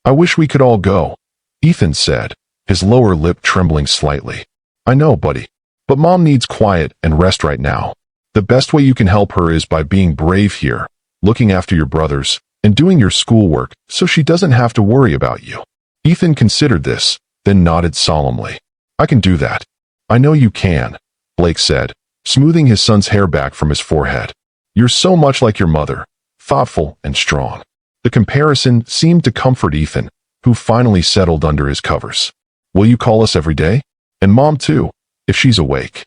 "I wish we could all go," Ethan said, his lower lip trembling slightly. "I know, buddy. But Mom needs quiet and rest right now. The best way you can help her is by being brave here, looking after your brothers, and doing your schoolwork so she doesn't have to worry about you." Ethan considered this, then nodded solemnly. "I can do that." "I know you can," Blake said, smoothing his son's hair back from his forehead. "You're so much like your mother, thoughtful and strong." The comparison seemed to comfort Ethan, who finally settled under his covers. "Will you call us every day? And Mom too, if she's awake?"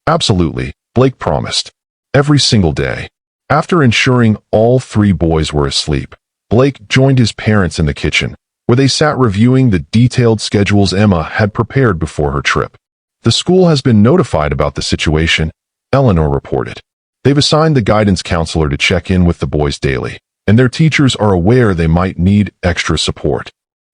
"Absolutely," Blake promised. "Every single day." After ensuring all 3 boys were asleep, Blake joined his parents in the kitchen, where they sat reviewing the detailed schedules Emma had prepared before her trip. "The school has been notified about the situation," Eleanor reported. "They've assigned the guidance counselor to check in with the boys daily, and their teachers are aware they might need extra support."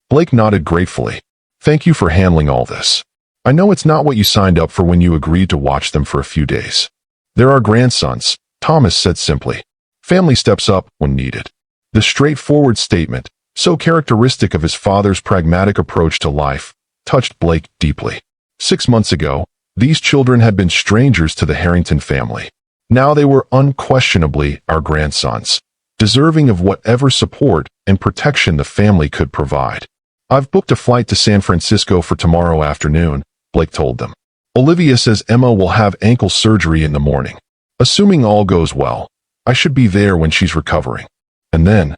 Blake nodded gratefully. "Thank you for handling all this. I know it's not what you signed up for when you agreed to watch them for a few days." "They're our grandsons," Thomas said simply. "Family steps up when needed." The straightforward statement, so characteristic of his father's pragmatic approach to life, touched Blake deeply. 6 months ago, These children had been strangers to the Harrington family. Now they were unquestionably our grandsons, deserving of whatever support and protection the family could provide. I've booked a flight to San Francisco for tomorrow afternoon, Blake told them. Olivia says Emma will have ankle surgery in the morning. Assuming all goes well, I should be there when she's recovering. And then,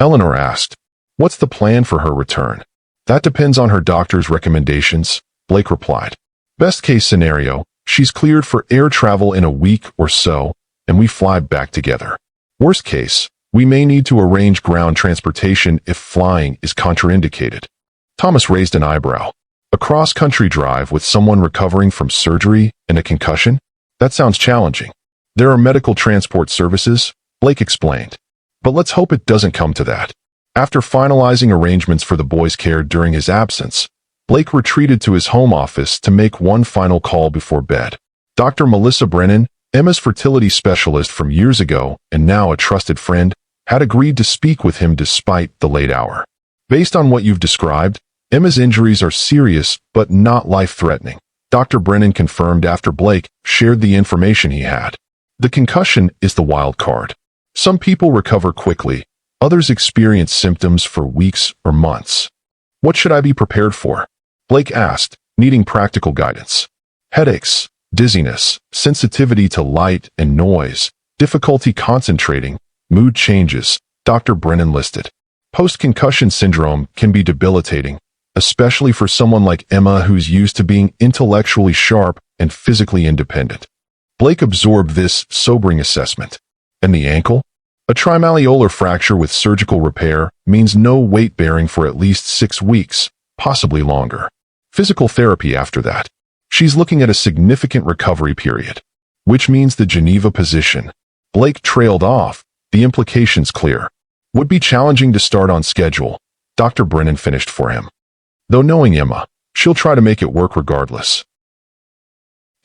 Eleanor asked, what's the plan for her return? That depends on her doctor's recommendations, Blake replied. Best case scenario, she's cleared for air travel in a week or so, and we fly back together. Worst case, we may need to arrange ground transportation if flying is contraindicated. Thomas raised an eyebrow. A cross-country drive with someone recovering from surgery and a concussion? That sounds challenging. There are medical transport services, Blake explained. But let's hope it doesn't come to that. After finalizing arrangements for the boy's care during his absence, Blake retreated to his home office to make one final call before bed. Dr. Melissa Brennan, Emma's fertility specialist from years ago and now a trusted friend, had agreed to speak with him despite the late hour. Based on what you've described, Emma's injuries are serious but not life-threatening, Dr. Brennan confirmed after Blake shared the information he had. The concussion is the wild card. Some people recover quickly, others experience symptoms for weeks or months. What should I be prepared for? Blake asked, needing practical guidance. Headaches, dizziness, sensitivity to light and noise, difficulty concentrating, mood changes, Dr. Brennan listed. Post-concussion syndrome can be debilitating, especially for someone like Emma who's used to being intellectually sharp and physically independent. Blake absorbed this sobering assessment. And the ankle? A trimalleolar fracture with surgical repair means no weight bearing for at least 6 weeks, possibly longer. Physical therapy after that. She's looking at a significant recovery period, which means the Geneva position. Blake trailed off, the implications clear. Would be challenging to start on schedule, Dr. Brennan finished for him. Though knowing Emma, she'll try to make it work regardless.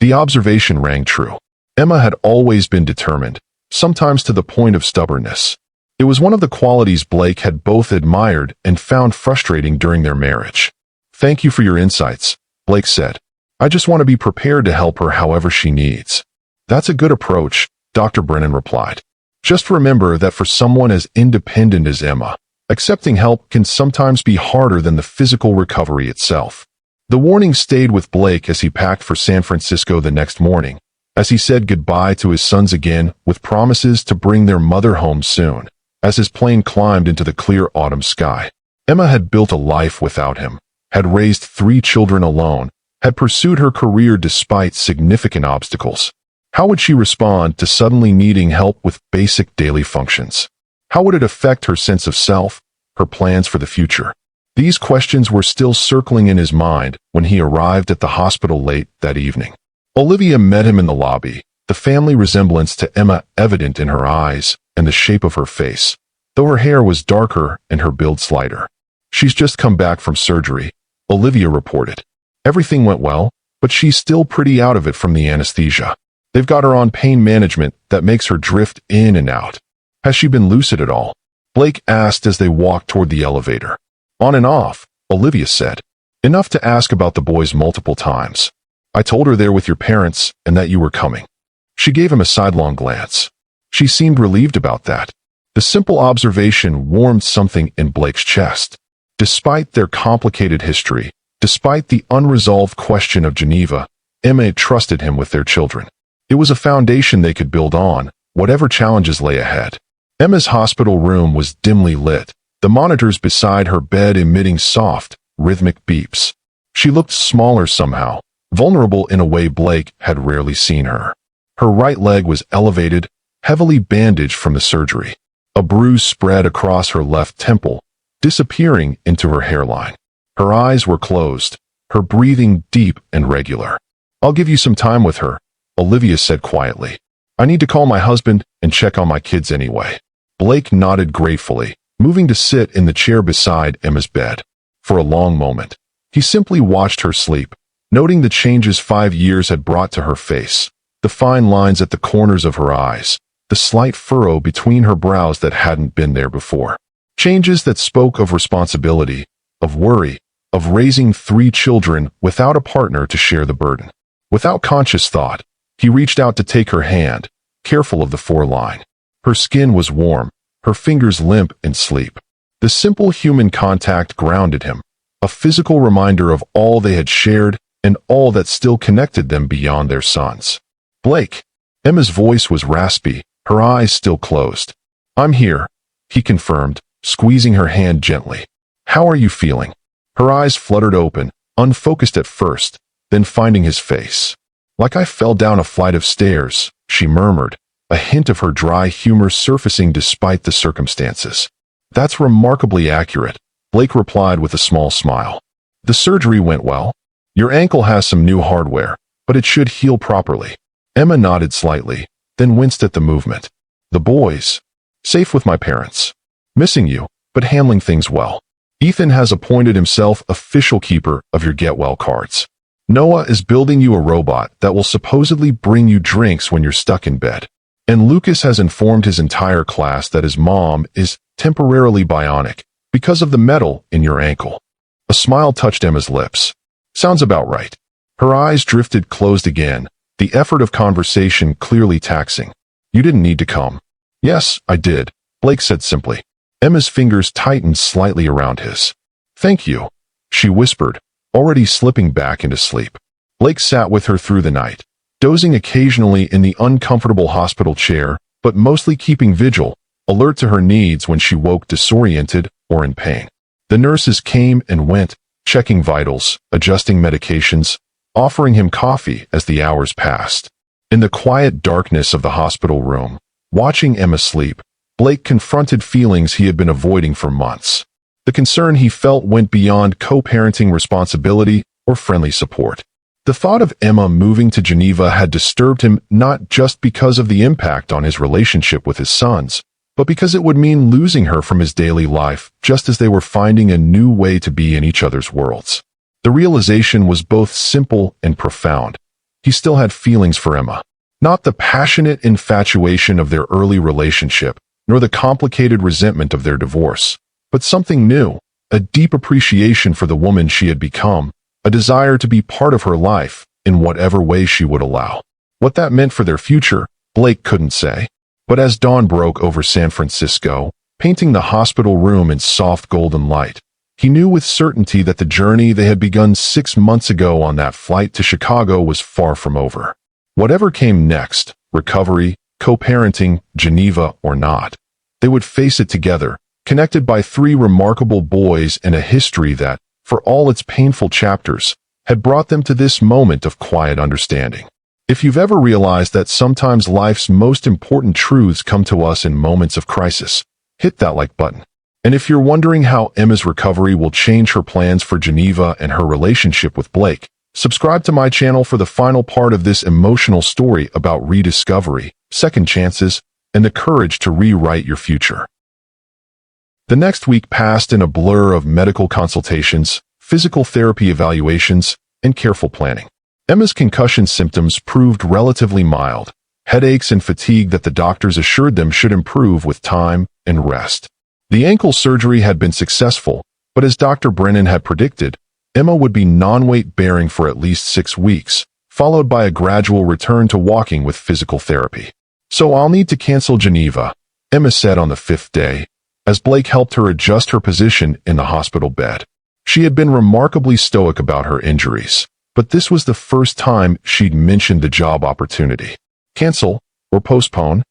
The observation rang true. Emma had always been determined, sometimes to the point of stubbornness. It was one of the qualities Blake had both admired and found frustrating during their marriage. Thank you for your insights, Blake said. I just want to be prepared to help her however she needs. That's a good approach, Dr. Brennan replied. Just remember that for someone as independent as Emma, accepting help can sometimes be harder than the physical recovery itself. The warning stayed with Blake as he packed for San Francisco the next morning, as he said goodbye to his sons again with promises to bring their mother home soon, as his plane climbed into the clear autumn sky. Emma had built a life without him, had raised 3 children alone, had pursued her career despite significant obstacles. How would she respond to suddenly needing help with basic daily functions? How would it affect her sense of self, her plans for the future? These questions were still circling in his mind when he arrived at the hospital late that evening. Olivia met him in the lobby, the family resemblance to Emma evident in her eyes and the shape of her face, though her hair was darker and her build slighter. She's just come back from surgery, Olivia reported. Everything went well, but she's still pretty out of it from the anesthesia. They've got her on pain management that makes her drift in and out. Has she been lucid at all? Blake asked as they walked toward the elevator. On and off, Olivia said. Enough to ask about the boys multiple times. I told her they're with your parents and that you were coming. She gave him a sidelong glance. She seemed relieved about that. The simple observation warmed something in Blake's chest. Despite their complicated history, despite the unresolved question of Geneva, Emma trusted him with their children. It was a foundation they could build on, whatever challenges lay ahead. Emma's hospital room was dimly lit, the monitors beside her bed emitting soft, rhythmic beeps. She looked smaller somehow, vulnerable in a way Blake had rarely seen her. Her right leg was elevated, heavily bandaged from the surgery. A bruise spread across her left temple, disappearing into her hairline. Her eyes were closed, her breathing deep and regular. I'll give you some time with her, Olivia said quietly. I need to call my husband and check on my kids anyway. Blake nodded gratefully, moving to sit in the chair beside Emma's bed. For a long moment, he simply watched her sleep, noting the changes 5 years had brought to her face, the fine lines at the corners of her eyes, the slight furrow between her brows that hadn't been there before. Changes that spoke of responsibility, of worry, of raising 3 children without a partner to share the burden. Without conscious thought, he reached out to take her hand, careful of the foreline. Her skin was warm, her fingers limp in sleep. The simple human contact grounded him, a physical reminder of all they had shared and all that still connected them beyond their sons. Blake. Emma's voice was raspy, her eyes still closed. I'm here, he confirmed, squeezing her hand gently. How are you feeling? Her eyes fluttered open, unfocused at first, then finding his face. Like I fell down a flight of stairs, she murmured, a hint of her dry humor surfacing despite the circumstances. That's remarkably accurate, Blake replied with a small smile. The surgery went well. Your ankle has some new hardware, but it should heal properly. Emma nodded slightly, then winced at the movement. The boys. Safe with my parents. Missing you, but handling things well. Ethan has appointed himself official keeper of your get well cards. Noah is building you a robot that will supposedly bring you drinks when you're stuck in bed. And Lucas has informed his entire class that his mom is temporarily bionic because of the metal in your ankle. A smile touched Emma's lips. Sounds about right. Her eyes drifted closed again, the effort of conversation clearly taxing. You didn't need to come. Yes, I did, Blake said simply. Emma's fingers tightened slightly around his. Thank you, she whispered, already slipping back into sleep. Blake sat with her through the night, dozing occasionally in the uncomfortable hospital chair, but mostly keeping vigil, alert to her needs when she woke disoriented or in pain. The nurses came and went, checking vitals, adjusting medications, offering him coffee as the hours passed. In the quiet darkness of the hospital room, watching Emma sleep, Blake confronted feelings he had been avoiding for months. The concern he felt went beyond co-parenting responsibility or friendly support. The thought of Emma moving to Geneva had disturbed him not just because of the impact on his relationship with his sons, but because it would mean losing her from his daily life just as they were finding a new way to be in each other's worlds. The realization was both simple and profound. He still had feelings for Emma. Not the passionate infatuation of their early relationship, nor the complicated resentment of their divorce, but something new, a deep appreciation for the woman she had become, a desire to be part of her life in whatever way she would allow. What that meant for their future, Blake couldn't say. But as dawn broke over San Francisco, painting the hospital room in soft golden light, he knew with certainty that the journey they had begun 6 months ago on that flight to Chicago was far from over. Whatever came next, recovery, co-parenting, Geneva or not, they would face it together, connected by 3 remarkable boys and a history that, for all its painful chapters, had brought them to this moment of quiet understanding. If you've ever realized that sometimes life's most important truths come to us in moments of crisis, hit that like button. And if you're wondering how Emma's recovery will change her plans for Geneva and her relationship with Blake, subscribe to my channel for the final part of this emotional story about rediscovery, second chances, and the courage to rewrite your future. The next week passed in a blur of medical consultations, physical therapy evaluations, and careful planning. Emma's concussion symptoms proved relatively mild, headaches and fatigue that the doctors assured them should improve with time and rest. The ankle surgery had been successful, but as Dr. Brennan had predicted, Emma would be non-weight bearing for at least 6 weeks, followed by a gradual return to walking with physical therapy. So I'll need to cancel Geneva, Emma said on the 5th day, as Blake helped her adjust her position in the hospital bed. She had been remarkably stoic about her injuries, but this was the first time she'd mentioned the job opportunity. Cancel or postpone?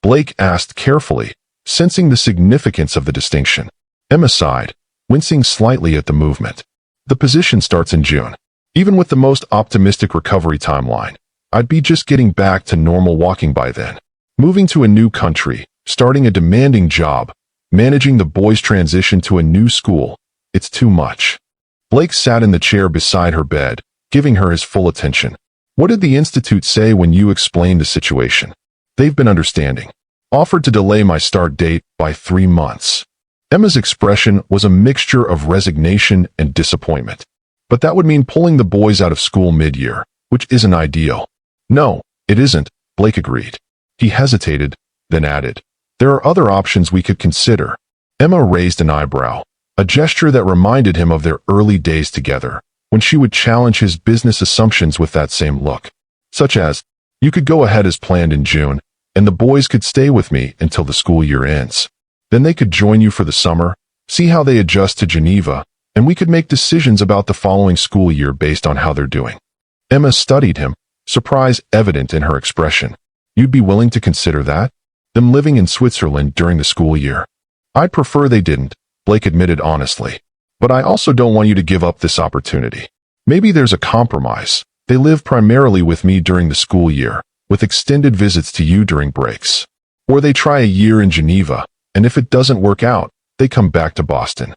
Blake asked carefully, sensing the significance of the distinction. Emma sighed, wincing slightly at the movement. The position starts in June. Even with the most optimistic recovery timeline, I'd be just getting back to normal walking by then. Moving to a new country, starting a demanding job, managing the boys' transition to a new school, it's too much. Blake sat in the chair beside her bed, giving her his full attention. What did the Institute say when you explained the situation? They've been understanding. Offered to delay my start date by 3 months. Emma's expression was a mixture of resignation and disappointment. But that would mean pulling the boys out of school mid-year, which isn't ideal. No, it isn't, Blake agreed. He hesitated, then added, there are other options we could consider. Emma raised an eyebrow, a gesture that reminded him of their early days together, when she would challenge his business assumptions with that same look. Such as, "You could go ahead as planned in June, and the boys could stay with me until the school year ends. Then they could join you for the summer, see how they adjust to Geneva, and we could make decisions about the following school year based on how they're doing." Emma studied him, surprise evident in her expression. "You'd be willing to consider that? Them living in Switzerland during the school year?" "I'd prefer they didn't," Blake admitted honestly. "But I also don't want you to give up this opportunity. Maybe there's a compromise. They live primarily with me during the school year, with extended visits to you during breaks. Or they try a year in Geneva, and if it doesn't work out, they come back to Boston."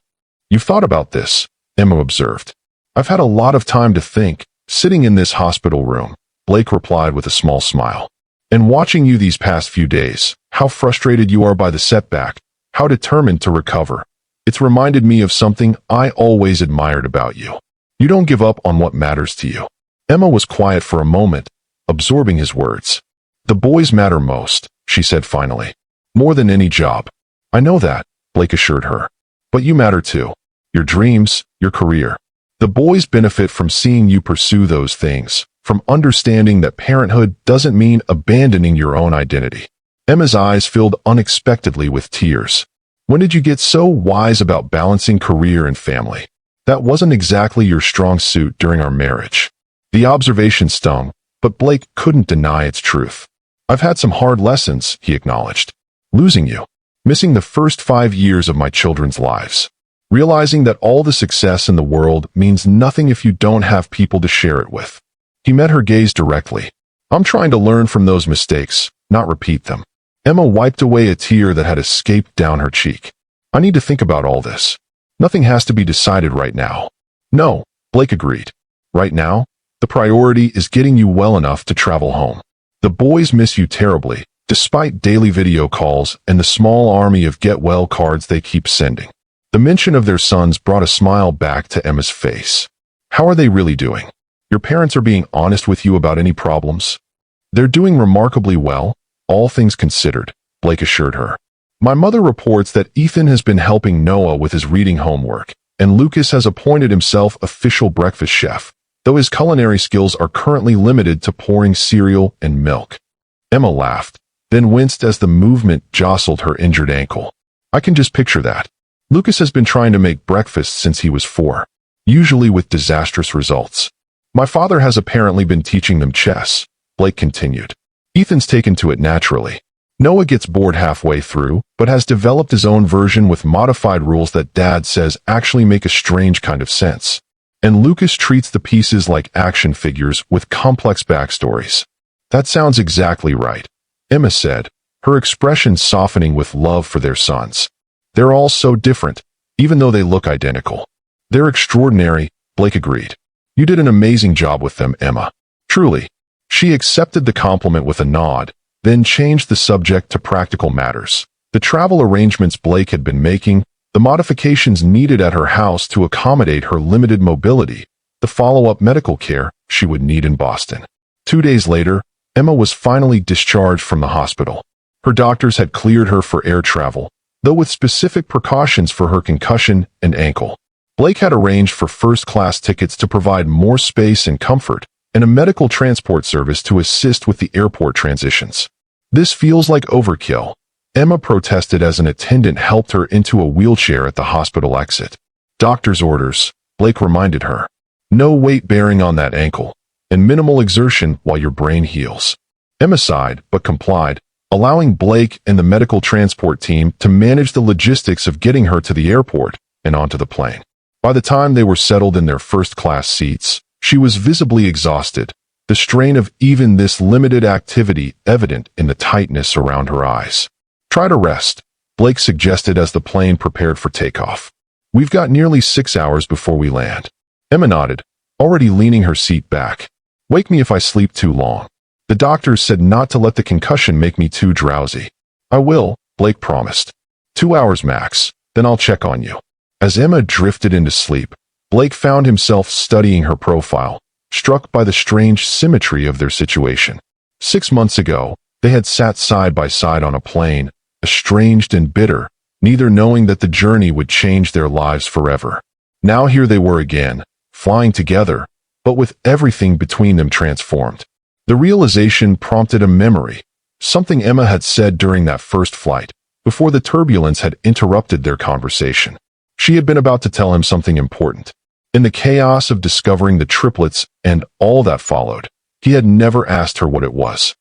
"You've thought about this," Emma observed. "I've had a lot of time to think, sitting in this hospital room," Blake replied with a small smile. "And watching you these past few days, how frustrated you are by the setback, how determined to recover. It's reminded me of something I always admired about you. You don't give up on what matters to you." Emma was quiet for a moment, absorbing his words. "The boys matter most," she said finally. "More than any job." "I know that," Blake assured her. "But you matter too. Your dreams, your career. The boys benefit from seeing you pursue those things, from understanding that parenthood doesn't mean abandoning your own identity." Emma's eyes filled unexpectedly with tears. "When did you get so wise about balancing career and family? That wasn't exactly your strong suit during our marriage." The observation stung, but Blake couldn't deny its truth. "I've had some hard lessons," he acknowledged. "Losing you. Missing the first 5 years of my children's lives. Realizing that all the success in the world means nothing if you don't have people to share it with." He met her gaze directly. "I'm trying to learn from those mistakes, not repeat them." Emma wiped away a tear that had escaped down her cheek. "I need to think about all this. Nothing has to be decided right now." "No," Blake agreed. "Right now, the priority is getting you well enough to travel home. The boys miss you terribly, despite daily video calls and the small army of get-well cards they keep sending." The mention of their sons brought a smile back to Emma's face. "How are they really doing? Your parents are being honest with you about any problems?" "They're doing remarkably well, all things considered," Blake assured her. "My mother reports that Ethan has been helping Noah with his reading homework, and Lucas has appointed himself official breakfast chef, though his culinary skills are currently limited to pouring cereal and milk." Emma laughed, then winced as the movement jostled her injured ankle. "I can just picture that. Lucas has been trying to make breakfast since he was 4, usually with disastrous results. My father has apparently been teaching them chess," Blake continued. "Ethan's taken to it naturally. Noah gets bored halfway through, but has developed his own version with modified rules that Dad says actually make a strange kind of sense. And Lucas treats the pieces like action figures with complex backstories." "That sounds exactly right," Emma said, her expression softening with love for their sons. "They're all so different, even though they look identical." "They're extraordinary," Blake agreed. "You did an amazing job with them, Emma. Truly." She accepted the compliment with a nod, then changed the subject to practical matters. The travel arrangements Blake had been making, the modifications needed at her house to accommodate her limited mobility, the follow-up medical care she would need in Boston. 2 days later, Emma was finally discharged from the hospital. Her doctors had cleared her for air travel, though with specific precautions for her concussion and ankle. Blake had arranged for first-class tickets to provide more space and comfort, and a medical transport service to assist with the airport transitions. "This feels like overkill," Emma protested as an attendant helped her into a wheelchair at the hospital exit. "Doctor's orders," Blake reminded her. "No weight bearing on that ankle, and minimal exertion while your brain heals." Emma sighed, but complied, allowing Blake and the medical transport team to manage the logistics of getting her to the airport and onto the plane. By the time they were settled in their first-class seats, she was visibly exhausted, the strain of even this limited activity evident in the tightness around her eyes. "Try to rest," Blake suggested as the plane prepared for takeoff. "We've got nearly 6 hours before we land." Emma nodded, already leaning her seat back. "Wake me if I sleep too long. The doctors said not to let the concussion make me too drowsy." "I will," Blake promised. 2 hours max, then I'll check on you." As Emma drifted into sleep, Blake found himself studying her profile, struck by the strange symmetry of their situation. 6 months ago, they had sat side by side on a plane, estranged and bitter, neither knowing that the journey would change their lives forever. Now here they were again, flying together, but with everything between them transformed. The realization prompted a memory, something Emma had said during that first flight, before the turbulence had interrupted their conversation. She had been about to tell him something important. In the chaos of discovering the triplets and all that followed, he had never asked her what it was.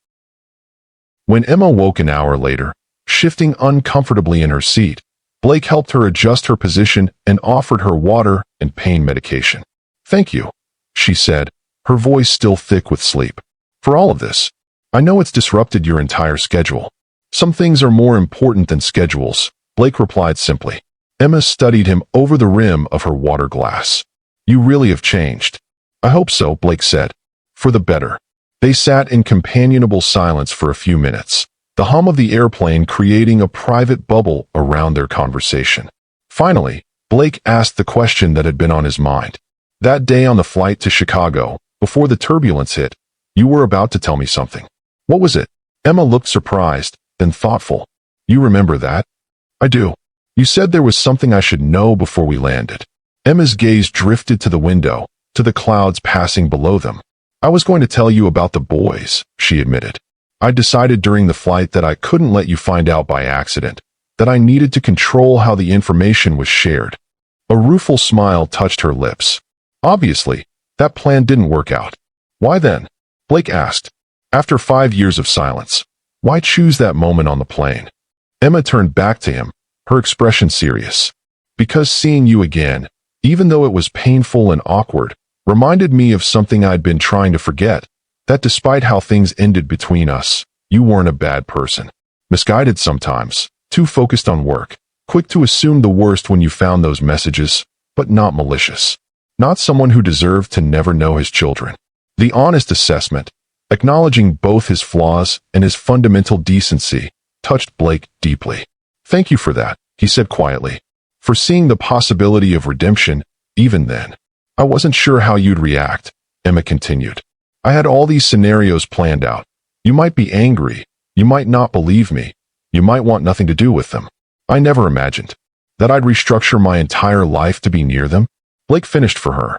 When Emma woke an hour later, shifting uncomfortably in her seat, Blake helped her adjust her position and offered her water and pain medication. "Thank you," she said, her voice still thick with sleep. "For all of this. I know it's disrupted your entire schedule." "Some things are more important than schedules," Blake replied simply. Emma studied him over the rim of her water glass. "You really have changed." "I hope so," Blake said. "For the better." They sat in companionable silence for a few minutes, the hum of the airplane creating a private bubble around their conversation. Finally, Blake asked the question that had been on his mind. "That day on the flight to Chicago, before the turbulence hit, you were about to tell me something. What was it?" Emma looked surprised, then thoughtful. "You remember that?" "I do. You said there was something I should know before we landed." Emma's gaze drifted to the window, to the clouds passing below them. "I was going to tell you about the boys," she admitted. "I decided during the flight that I couldn't let you find out by accident, that I needed to control how the information was shared." A rueful smile touched her lips. "Obviously, that plan didn't work out." "Why then?" Blake asked. After 5 years of silence, "Why choose that moment on the plane?" Emma turned back to him, her expression serious. "Because seeing you again, even though it was painful and awkward, reminded me of something I'd been trying to forget, that despite how things ended between us, you weren't a bad person. Misguided sometimes, too focused on work, quick to assume the worst when you found those messages, but not malicious. Not someone who deserved to never know his children." The honest assessment, acknowledging both his flaws and his fundamental decency, touched Blake deeply. "Thank you for that," he said quietly. "For seeing the possibility of redemption, even then." "I wasn't sure how you'd react," Emma continued. "I had all these scenarios planned out. You might be angry, you might not believe me, you might want nothing to do with them. I never imagined that I'd restructure my entire life to be near them." Blake finished for her.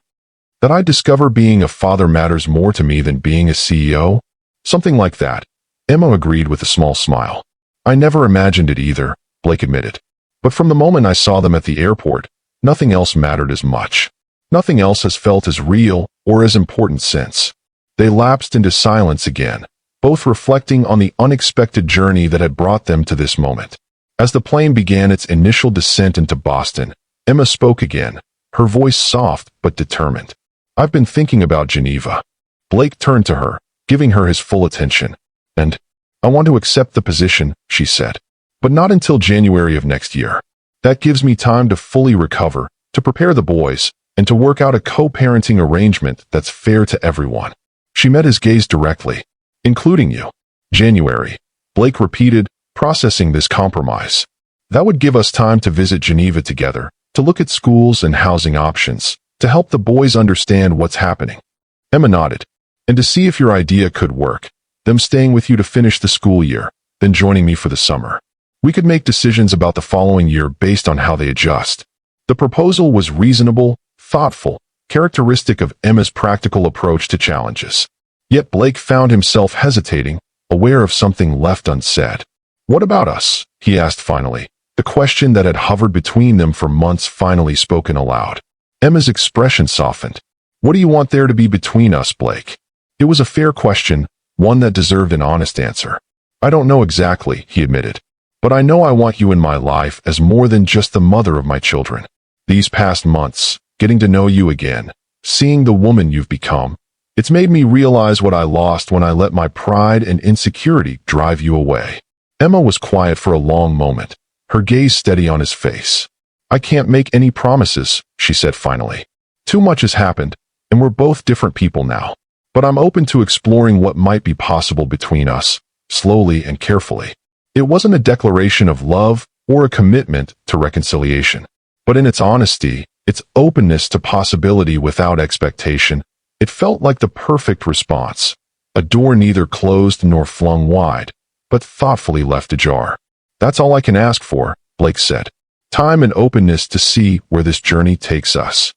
"That I'd discover being a father matters more to me than being a CEO? Something like that," Emma agreed with a small smile. "I never imagined it either," Blake admitted. "But from the moment I saw them at the airport, nothing else mattered as much. Nothing else has felt as real or as important since." They lapsed into silence again, both reflecting on the unexpected journey that had brought them to this moment. As the plane began its initial descent into Boston, Emma spoke again, her voice soft but determined. "I've been thinking about Geneva." Blake turned to her, giving her his full attention. "And I want to accept the position," she said. "But not until January of next year. That gives me time to fully recover, to prepare the boys, and to work out a co-parenting arrangement that's fair to everyone." She met his gaze directly. "Including you." "January," Blake repeated, processing this compromise. "That would give us time to visit Geneva together, to look at schools and housing options, to help the boys understand what's happening." Emma nodded. "And to see if your idea could work, them staying with you to finish the school year, then joining me for the summer. We could make decisions about the following year based on how they adjust." The proposal was reasonable, thoughtful, characteristic of Emma's practical approach to challenges. Yet Blake found himself hesitating, aware of something left unsaid. "What about us?" he asked finally, the question that had hovered between them for months finally spoken aloud. Emma's expression softened. "What do you want there to be between us, Blake?" It was a fair question, one that deserved an honest answer. "I don't know exactly," he admitted. "But I know I want you in my life as more than just the mother of my children. These past months, getting to know you again, seeing the woman you've become, it's made me realize what I lost when I let my pride and insecurity drive you away." Emma was quiet for a long moment, her gaze steady on his face. "I can't make any promises," she said finally. "Too much has happened, and we're both different people now. But I'm open to exploring what might be possible between us, slowly and carefully." It wasn't a declaration of love or a commitment to reconciliation, but in its honesty, its openness to possibility without expectation, it felt like the perfect response. A door neither closed nor flung wide, but thoughtfully left ajar. "That's all I can ask for," Blake said. "Time and openness to see where this journey takes us."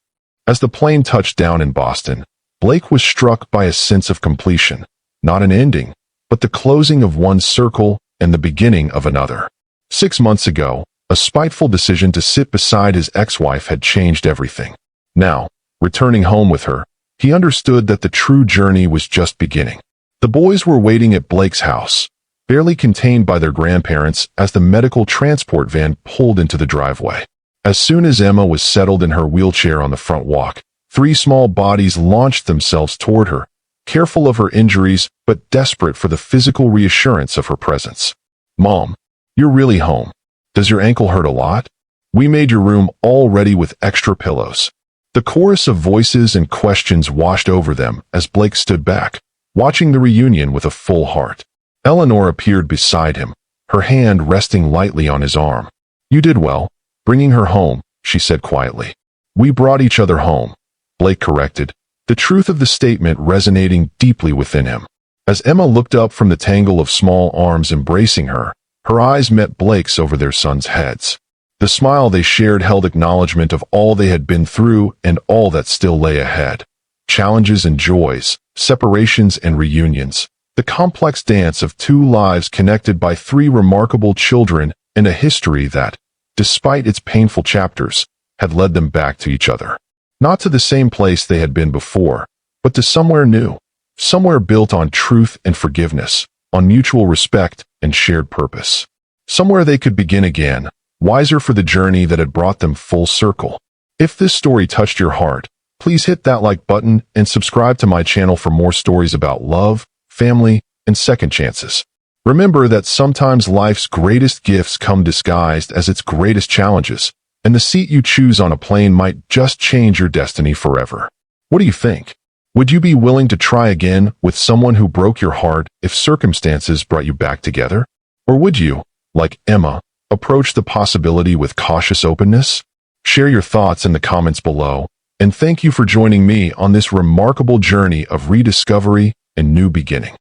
As the plane touched down in Boston, Blake was struck by a sense of completion, not an ending, but the closing of one circle and the beginning of another. 6 months ago, a spiteful decision to sit beside his ex-wife had changed everything. Now, returning home with her, he understood that the true journey was just beginning. The boys were waiting at Blake's house, barely contained by their grandparents as the medical transport van pulled into the driveway. As soon as Emma was settled in her wheelchair on the front walk, 3 small bodies launched themselves toward her, careful of her injuries but desperate for the physical reassurance of her presence. "Mom, you're really home. Does your ankle hurt a lot? We made your room all ready with extra pillows." The chorus of voices and questions washed over them as Blake stood back, watching the reunion with a full heart. Eleanor appeared beside him, her hand resting lightly on his arm. "You did well, bringing her home," she said quietly. "We brought each other home," Blake corrected, the truth of the statement resonating deeply within him. As Emma looked up from the tangle of small arms embracing her, her eyes met Blake's over their sons' heads. The smile they shared held acknowledgement of all they had been through and all that still lay ahead. Challenges and joys, separations and reunions, the complex dance of 2 lives connected by 3 remarkable children and a history that, despite its painful chapters, had led them back to each other. Not to the same place they had been before, but to somewhere new, somewhere built on truth and forgiveness, on mutual respect and shared purpose. Somewhere they could begin again, wiser for the journey that had brought them full circle. If this story touched your heart, please hit that like button and subscribe to my channel for more stories about love, family, and second chances. Remember that sometimes life's greatest gifts come disguised as its greatest challenges, and the seat you choose on a plane might just change your destiny forever. What do you think? Would you be willing to try again with someone who broke your heart if circumstances brought you back together? Or would you, like Emma, approach the possibility with cautious openness? Share your thoughts in the comments below, and thank you for joining me on this remarkable journey of rediscovery and new beginning.